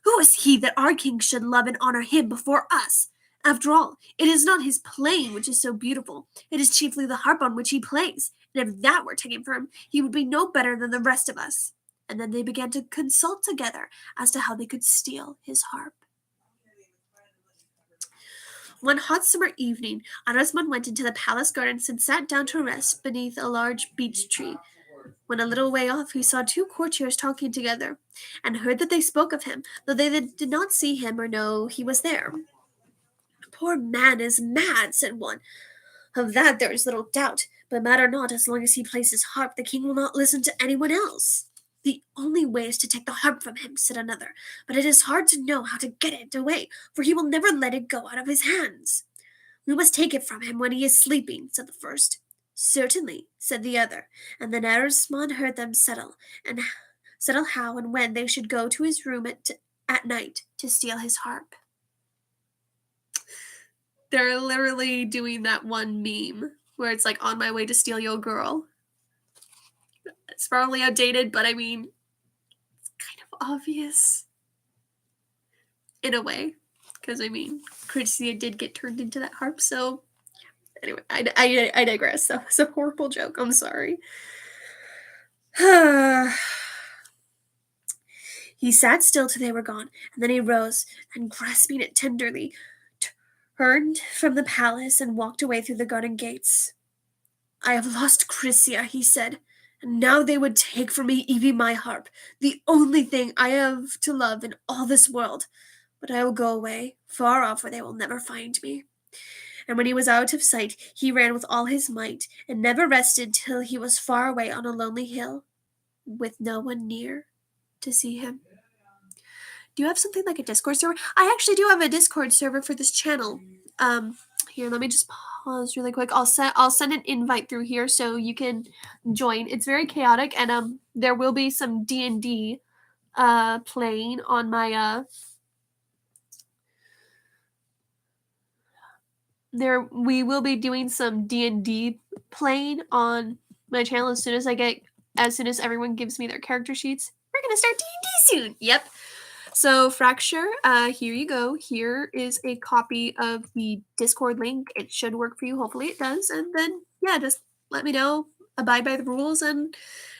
"Who is he that our king should love and honor him before us? After all, it is not his playing which is so beautiful, it is chiefly the harp on which he plays, and if that were taken from him, he would be no better than the rest of us." And then they began to consult together as to how they could steal his harp. One hot summer evening, Arasmon went into the palace gardens and sat down to rest beneath a large beech tree. When a little way off he saw two courtiers talking together, and heard that they spoke of him, though they did not see him or know he was there. "Poor man is mad," said one. "Of that there is little doubt, but matter not, as long as he plays his harp, the king will not listen to anyone else." "The only way is to take the harp from him," said another, "but it is hard to know how to get it away, for he will never let it go out of his hands." "We must take it from him when he is sleeping," said the first. "Certainly," said the other, and then Arasmon heard them settle how and when they should go to his room at night to steal his harp. They're literally doing that one meme where it's like, "On my way to steal your girl." It's probably outdated, but I mean, it's kind of obvious in a way, because I mean, Crycia did get turned into that harp. So anyway, I digress. That was a horrible joke. I'm sorry. He sat still till they were gone, and then he rose, and grasping it tenderly, turned from the palace and walked away through the garden gates. "I have lost Crycia," he said, "and now they would take from me even my harp, the only thing I have to love in all this world. But I will go away, far off where they will never find me." And when he was out of sight, he ran with all his might, and never rested till he was far away on a lonely hill, with no one near to see him. Do you have something like a Discord server? I actually do have a Discord server for this channel. Here, let me just pause really quick. I'll send an invite through here so you can join. It's very chaotic, and there will be some D&D playing on my there we will be doing some D&D playing on my channel as soon as everyone gives me their character sheets. We're gonna start D&D soon. Yep. So Fracture, here you go. Here is a copy of the Discord link. It should work for you. Hopefully it does. And then yeah, just let me know. Abide by the rules and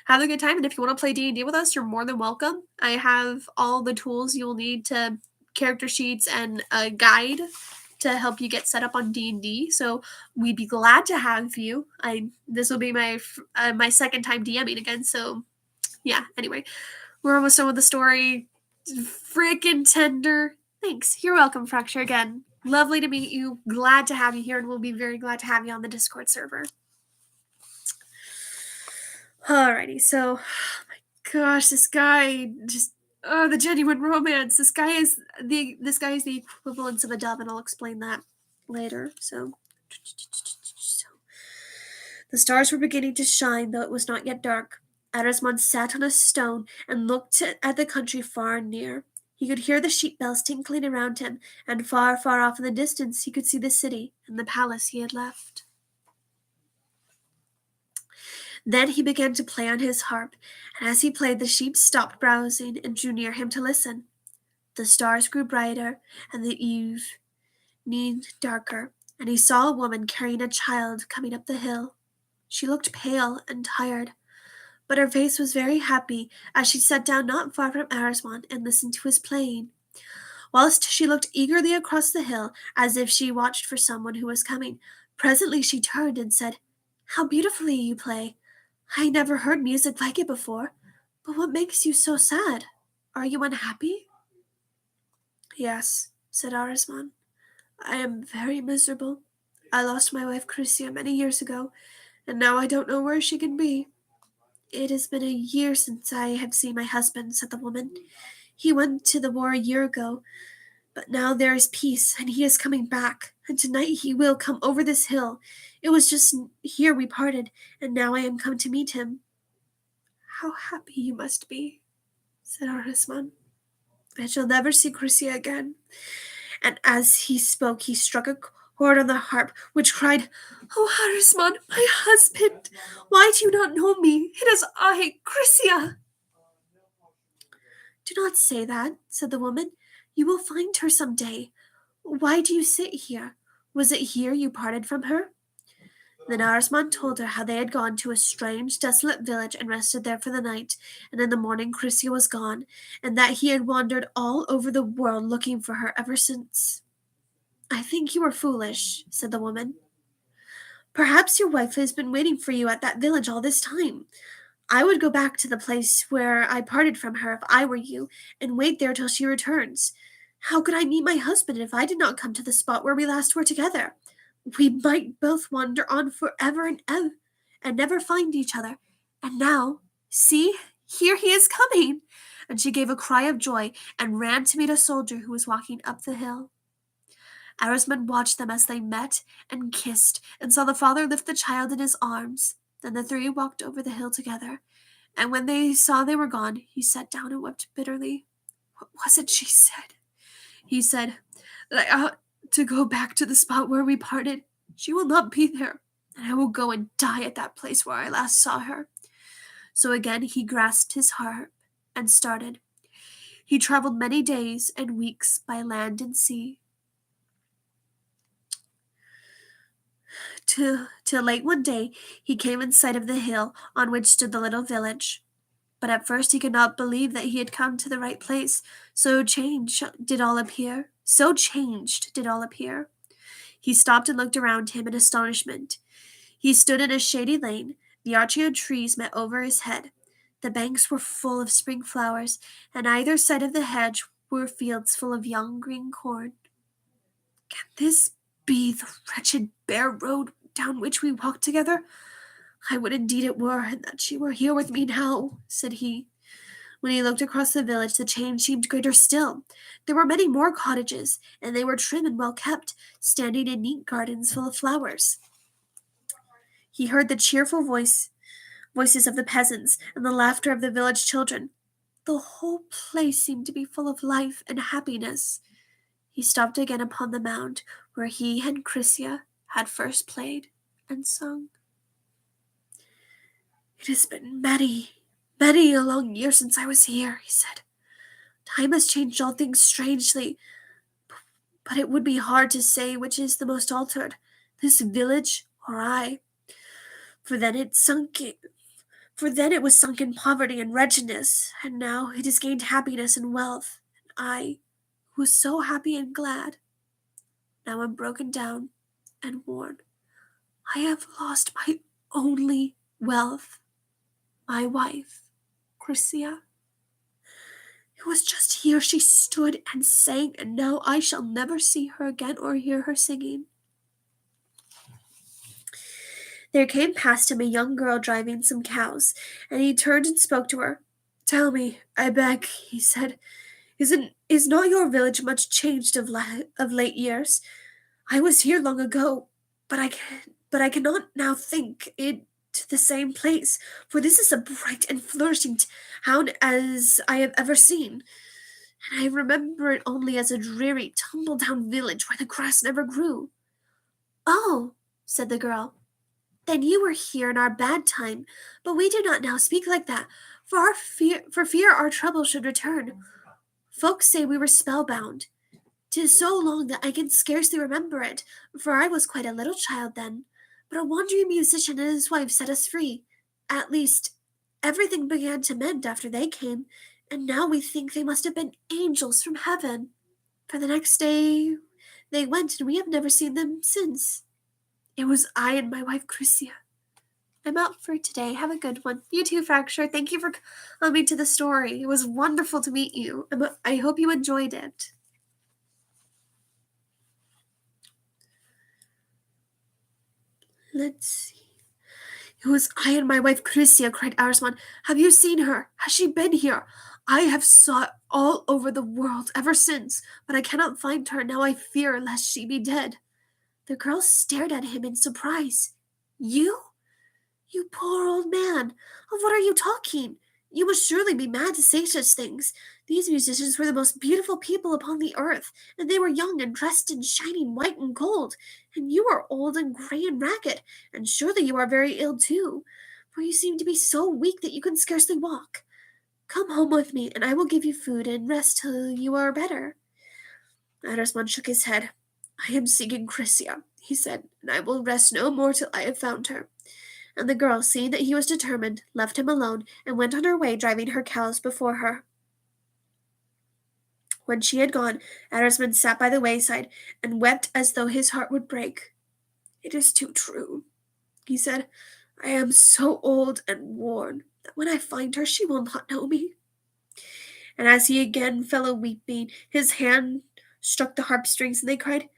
have a good time. And if you want to play D&D with us, you're more than welcome. I have all the tools you'll need to character sheets and a guide to help you get set up on D&D. So we'd be glad to have you. This will be my second time DMing again. So yeah. Anyway, we're almost done with the story. Freaking tender. Thanks. You're welcome, Fracture, again. Lovely to meet you. Glad to have you here, and we'll be very glad to have you on the Discord server. Alrighty, so, oh my gosh, this guy just, the genuine romance. This guy is the equivalent of a dove, and I'll explain that later. So, the stars were beginning to shine, though it was not yet dark. Arasmon sat on a stone and looked at the country far and near. He could hear the sheep bells tinkling around him, and far, far off in the distance he could see the city and the palace he had left. Then he began to play on his harp, and as he played the sheep stopped browsing and drew near him to listen. The stars grew brighter, and the evening darker, and he saw a woman carrying a child coming up the hill. She looked pale and tired, but her face was very happy as she sat down not far from Arasmon and listened to his playing, whilst she looked eagerly across the hill as if she watched for someone who was coming. Presently she turned and said, "How beautifully you play! I never heard music like it before. But what makes you so sad? Are you unhappy?" "Yes," said Arasmon. "I am very miserable. I lost my wife Chrysia many years ago, and now I don't know where she can be." "It has been a year since I have seen my husband," said the woman. "He went to the war a year ago, but now there is peace, and he is coming back, and tonight he will come over this hill. It was just here we parted, and now I am come to meet him." "How happy you must be," said Arasmon. "I shall never see Chrysia again." And as he spoke, he struck a chord on the harp, which cried, "Oh, Arasmon, my husband! Why do you not know me? It is I, Chrysia." "Do not say that," said the woman. "You will find her some day. Why do you sit here? Was it here you parted from her?" Then Arasmon told her how they had gone to a strange, desolate village and rested there for the night, and in the morning Chrysia was gone, and that he had wandered all over the world looking for her ever since. "I think you are foolish," said the woman. "Perhaps your wife has been waiting for you at that village all this time. I would go back to the place where I parted from her if I were you, and wait there till she returns. How could I meet my husband if I did not come to the spot where we last were together? We might both wander on forever and ever, and never find each other. And now, see, here he is coming." And she gave a cry of joy and ran to meet a soldier who was walking up the hill. Arasmon watched them as they met and kissed, and saw the father lift the child in his arms. Then the three walked over the hill together, and when they saw they were gone, he sat down and wept bitterly. "What was it she said?" He said, "That I ought to go back to the spot where we parted. She will not be there, and I will go and die at that place where I last saw her." So again he grasped his harp and started. He traveled many days and weeks by land and sea. Till late one day he came in sight of the hill on which stood the little village. But at first he could not believe that he had come to the right place, so changed did all appear. He stopped and looked around him in astonishment. He stood in a shady lane. The arching of trees met over his head. The banks were full of spring flowers, and either side of the hedge were fields full of young green corn. "Can this be the wretched bare road down which we walked together? I would indeed it were, and that she were here with me now," said he. When he looked across the village, the change seemed greater still. There were many more cottages, and they were trim and well kept, standing in neat gardens full of flowers. He heard the cheerful voices of the peasants and the laughter of the village children. The whole place seemed to be full of life and happiness. He stopped again upon the mound where he and Chrysia had first played and sung. It has been many, many a long year since I was here, he said. Time has changed all things strangely, but it would be hard to say which is the most altered, this village or I. For then it sunk For then it was sunk in poverty and wretchedness, and now it has gained happiness and wealth. And I, who was so happy and glad, now am broken down and worn. I have lost my only wealth, my wife, Chrysia. It was just here she stood and sang, and now I shall never see her again or hear her singing. There came past him a young girl driving some cows, and he turned and spoke to her. Tell me, I beg, he said, is not your village much changed of late years? I was here long ago, but I cannot now think it the same place, for this is a bright and flourishing town as I have ever seen, and I remember it only as a dreary, tumble-down village where the grass never grew. Oh, said the girl, then you were here in our bad time, but we do not now speak like that, for fear our trouble should return. Folks say we were spellbound. 'Tis so long that I can scarcely remember it, for I was quite a little child then. But a wandering musician and his wife set us free. At least, everything began to mend after they came, and now we think they must have been angels from heaven. For the next day they went, and we have never seen them since. It was I and my wife Chrysia. I'm out for today. Have a good one. You too, Fracture. Thank you for coming to the story. It was wonderful to meet you. I hope you enjoyed it. Let's see. It was I and my wife Chrysia, cried Arasmon. Have you seen her? Has she been here? I have sought all over the world ever since, but I cannot find her. Now I fear lest she be dead. The girl stared at him in surprise. You? You poor old man! Of what are you talking? You must surely be mad to say such things. These musicians were the most beautiful people upon the earth, and they were young and dressed in shining white and gold, and you are old and gray and ragged, and surely you are very ill too, for you seem to be so weak that you can scarcely walk. Come home with me, and I will give you food and rest till you are better. Arasmon shook his head. I am seeking Chrysia, he said, and I will rest no more till I have found her. And the girl, seeing that he was determined, left him alone and went on her way, driving her cows before her. When she had gone, Arasmon sat by the wayside and wept as though his heart would break. It is too true, he said. I am so old and worn that when I find her she will not know me. And as he again fell a weeping, his hand struck the harp strings, and they cried,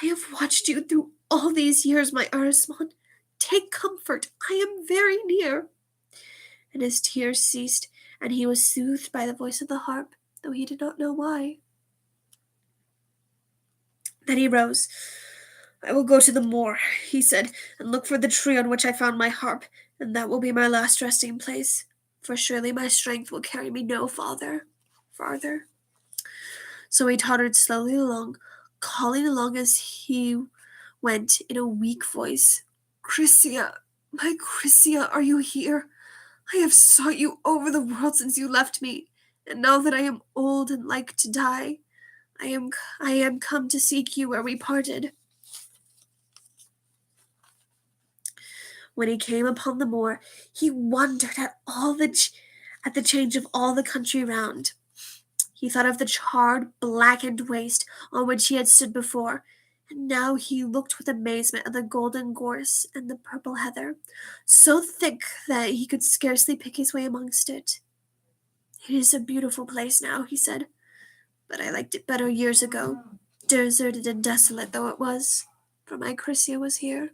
I have watched you through all these years, my Arasmon. Take comfort, I am very near. And his tears ceased, and he was soothed by the voice of the harp, though he did not know why. Then he rose. I will go to the moor, he said, and look for the tree on which I found my harp, and that will be my last resting place, for surely my strength will carry me no farther. So he tottered slowly along, calling along as he went in a weak voice. Chrysia, my Chrysia, are you here? I have sought you over the world since you left me, and now that I am old and like to die, I am come to seek you where we parted. When he came upon the moor, he wondered at the change of all the country round. He thought of the charred, blackened waste on which he had stood before, and now he looked with amazement at the golden gorse and the purple heather, so thick that he could scarcely pick his way amongst it. It is a beautiful place now, he said, but I liked it better years ago, deserted and desolate though it was, for my Chrysia was here.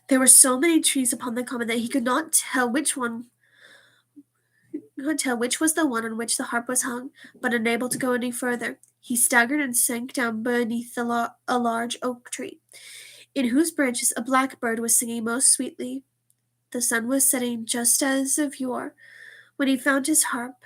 There were so many trees upon the common that he could not tell which was the one on which the harp was hung, but unable to go any further, he staggered and sank down beneath a large oak tree, in whose branches a blackbird was singing most sweetly. The sun was setting just as of yore when he had found his harp,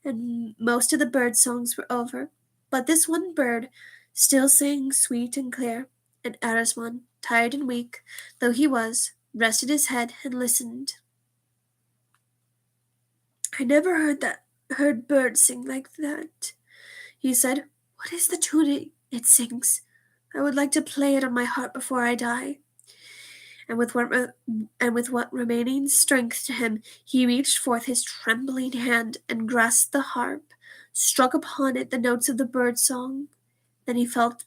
and most of the bird songs were over. But this one bird still sang sweet and clear, and Arasmon, tired and weak though he was, rested his head and listened. I never heard birds sing like that, he said. What is the tune it sings? I would like to play it on my harp before I die. And with what remaining strength to him, he reached forth his trembling hand and grasped the harp, struck upon it the notes of the bird song. Then he fell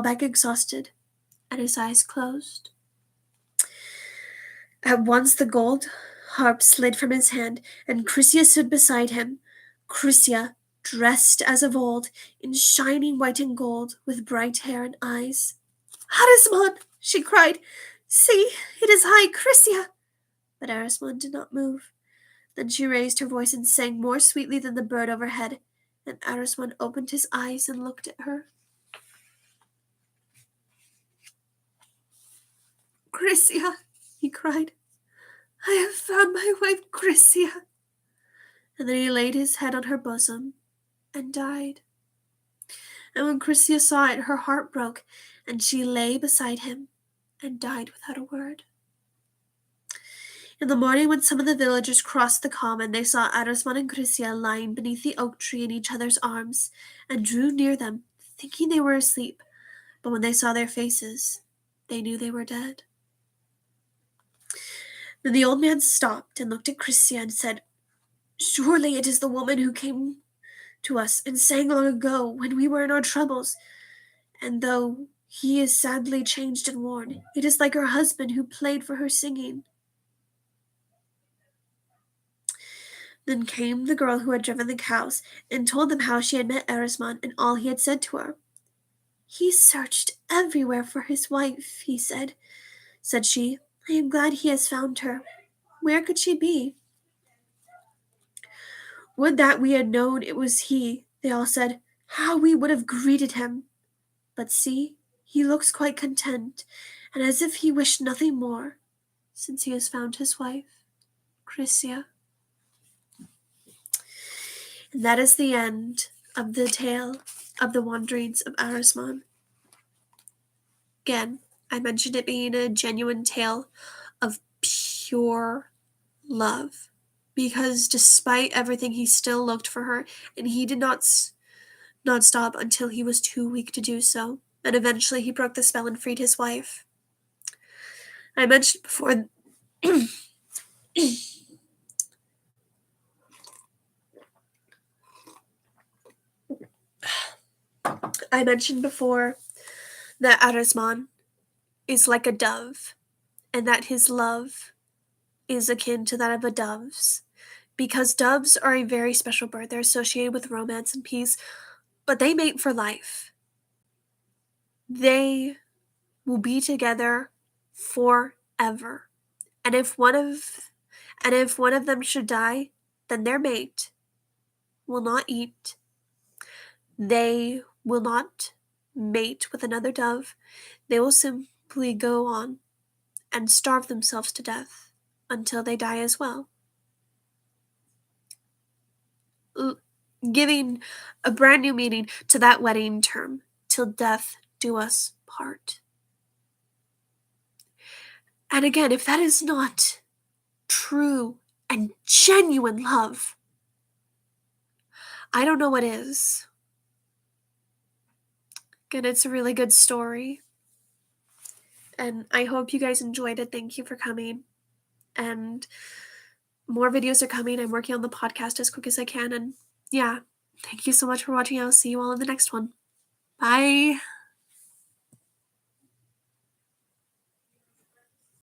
back exhausted, and his eyes closed. At once the gold harp slid from his hand, and Chrysia stood beside him. Chrysia, dressed as of old, in shining white and gold, with bright hair and eyes. Arasmon! She cried. See, it is I, Chrysia! But Arasmon did not move. Then she raised her voice and sang more sweetly than the bird overhead, and Arasmon opened his eyes and looked at her. Chrysia, he cried. I have found my wife Chrysia. And then he laid his head on her bosom and died. And when Chrysia saw it, her heart broke, and she lay beside him and died without a word. In the morning, when some of the villagers crossed the common, they saw Arasmon and Chrysia lying beneath the oak tree in each other's arms, and drew near them, thinking they were asleep. But when they saw their faces, they knew they were dead. Then the old man stopped and looked at Chrysia and said, Surely it is the woman who came to us and sang long ago when we were in our troubles. And though he is sadly changed and worn, it is like her husband who played for her singing. Then came the girl who had driven the cows, and told them how she had met Arasmon and all he had said to her. He searched everywhere for his wife, said she. I am glad he has found her. Where could she be? Would that we had known it was he, they all said. How we would have greeted him. But see, he looks quite content, and as if he wished nothing more, since he has found his wife, Chrysia. And that is the end of the tale of the wanderings of Arasmon. Again, I mentioned it being a genuine tale of pure love, because despite everything, he still looked for her, and he did not stop until he was too weak to do so. And eventually he broke the spell and freed his wife. I mentioned before I mentioned before that Arasmon is like a dove, and that his love is akin to that of a dove's, because doves are a very special bird. They're associated with romance and peace, but they mate for life. They will be together forever. And if one of them should die, then their mate will not eat. They will not mate with another dove. They will simply go on and starve themselves to death until they die as well. Giving a brand new meaning to that wedding term, till death do us part. And again, if that is not true and genuine love, I don't know what is. Again, it's a really good story. And I hope you guys enjoyed it. Thank you for coming. And more videos are coming. I'm working on the podcast as quick as I can. And yeah, thank you so much for watching. I'll see you all in the next one. Bye.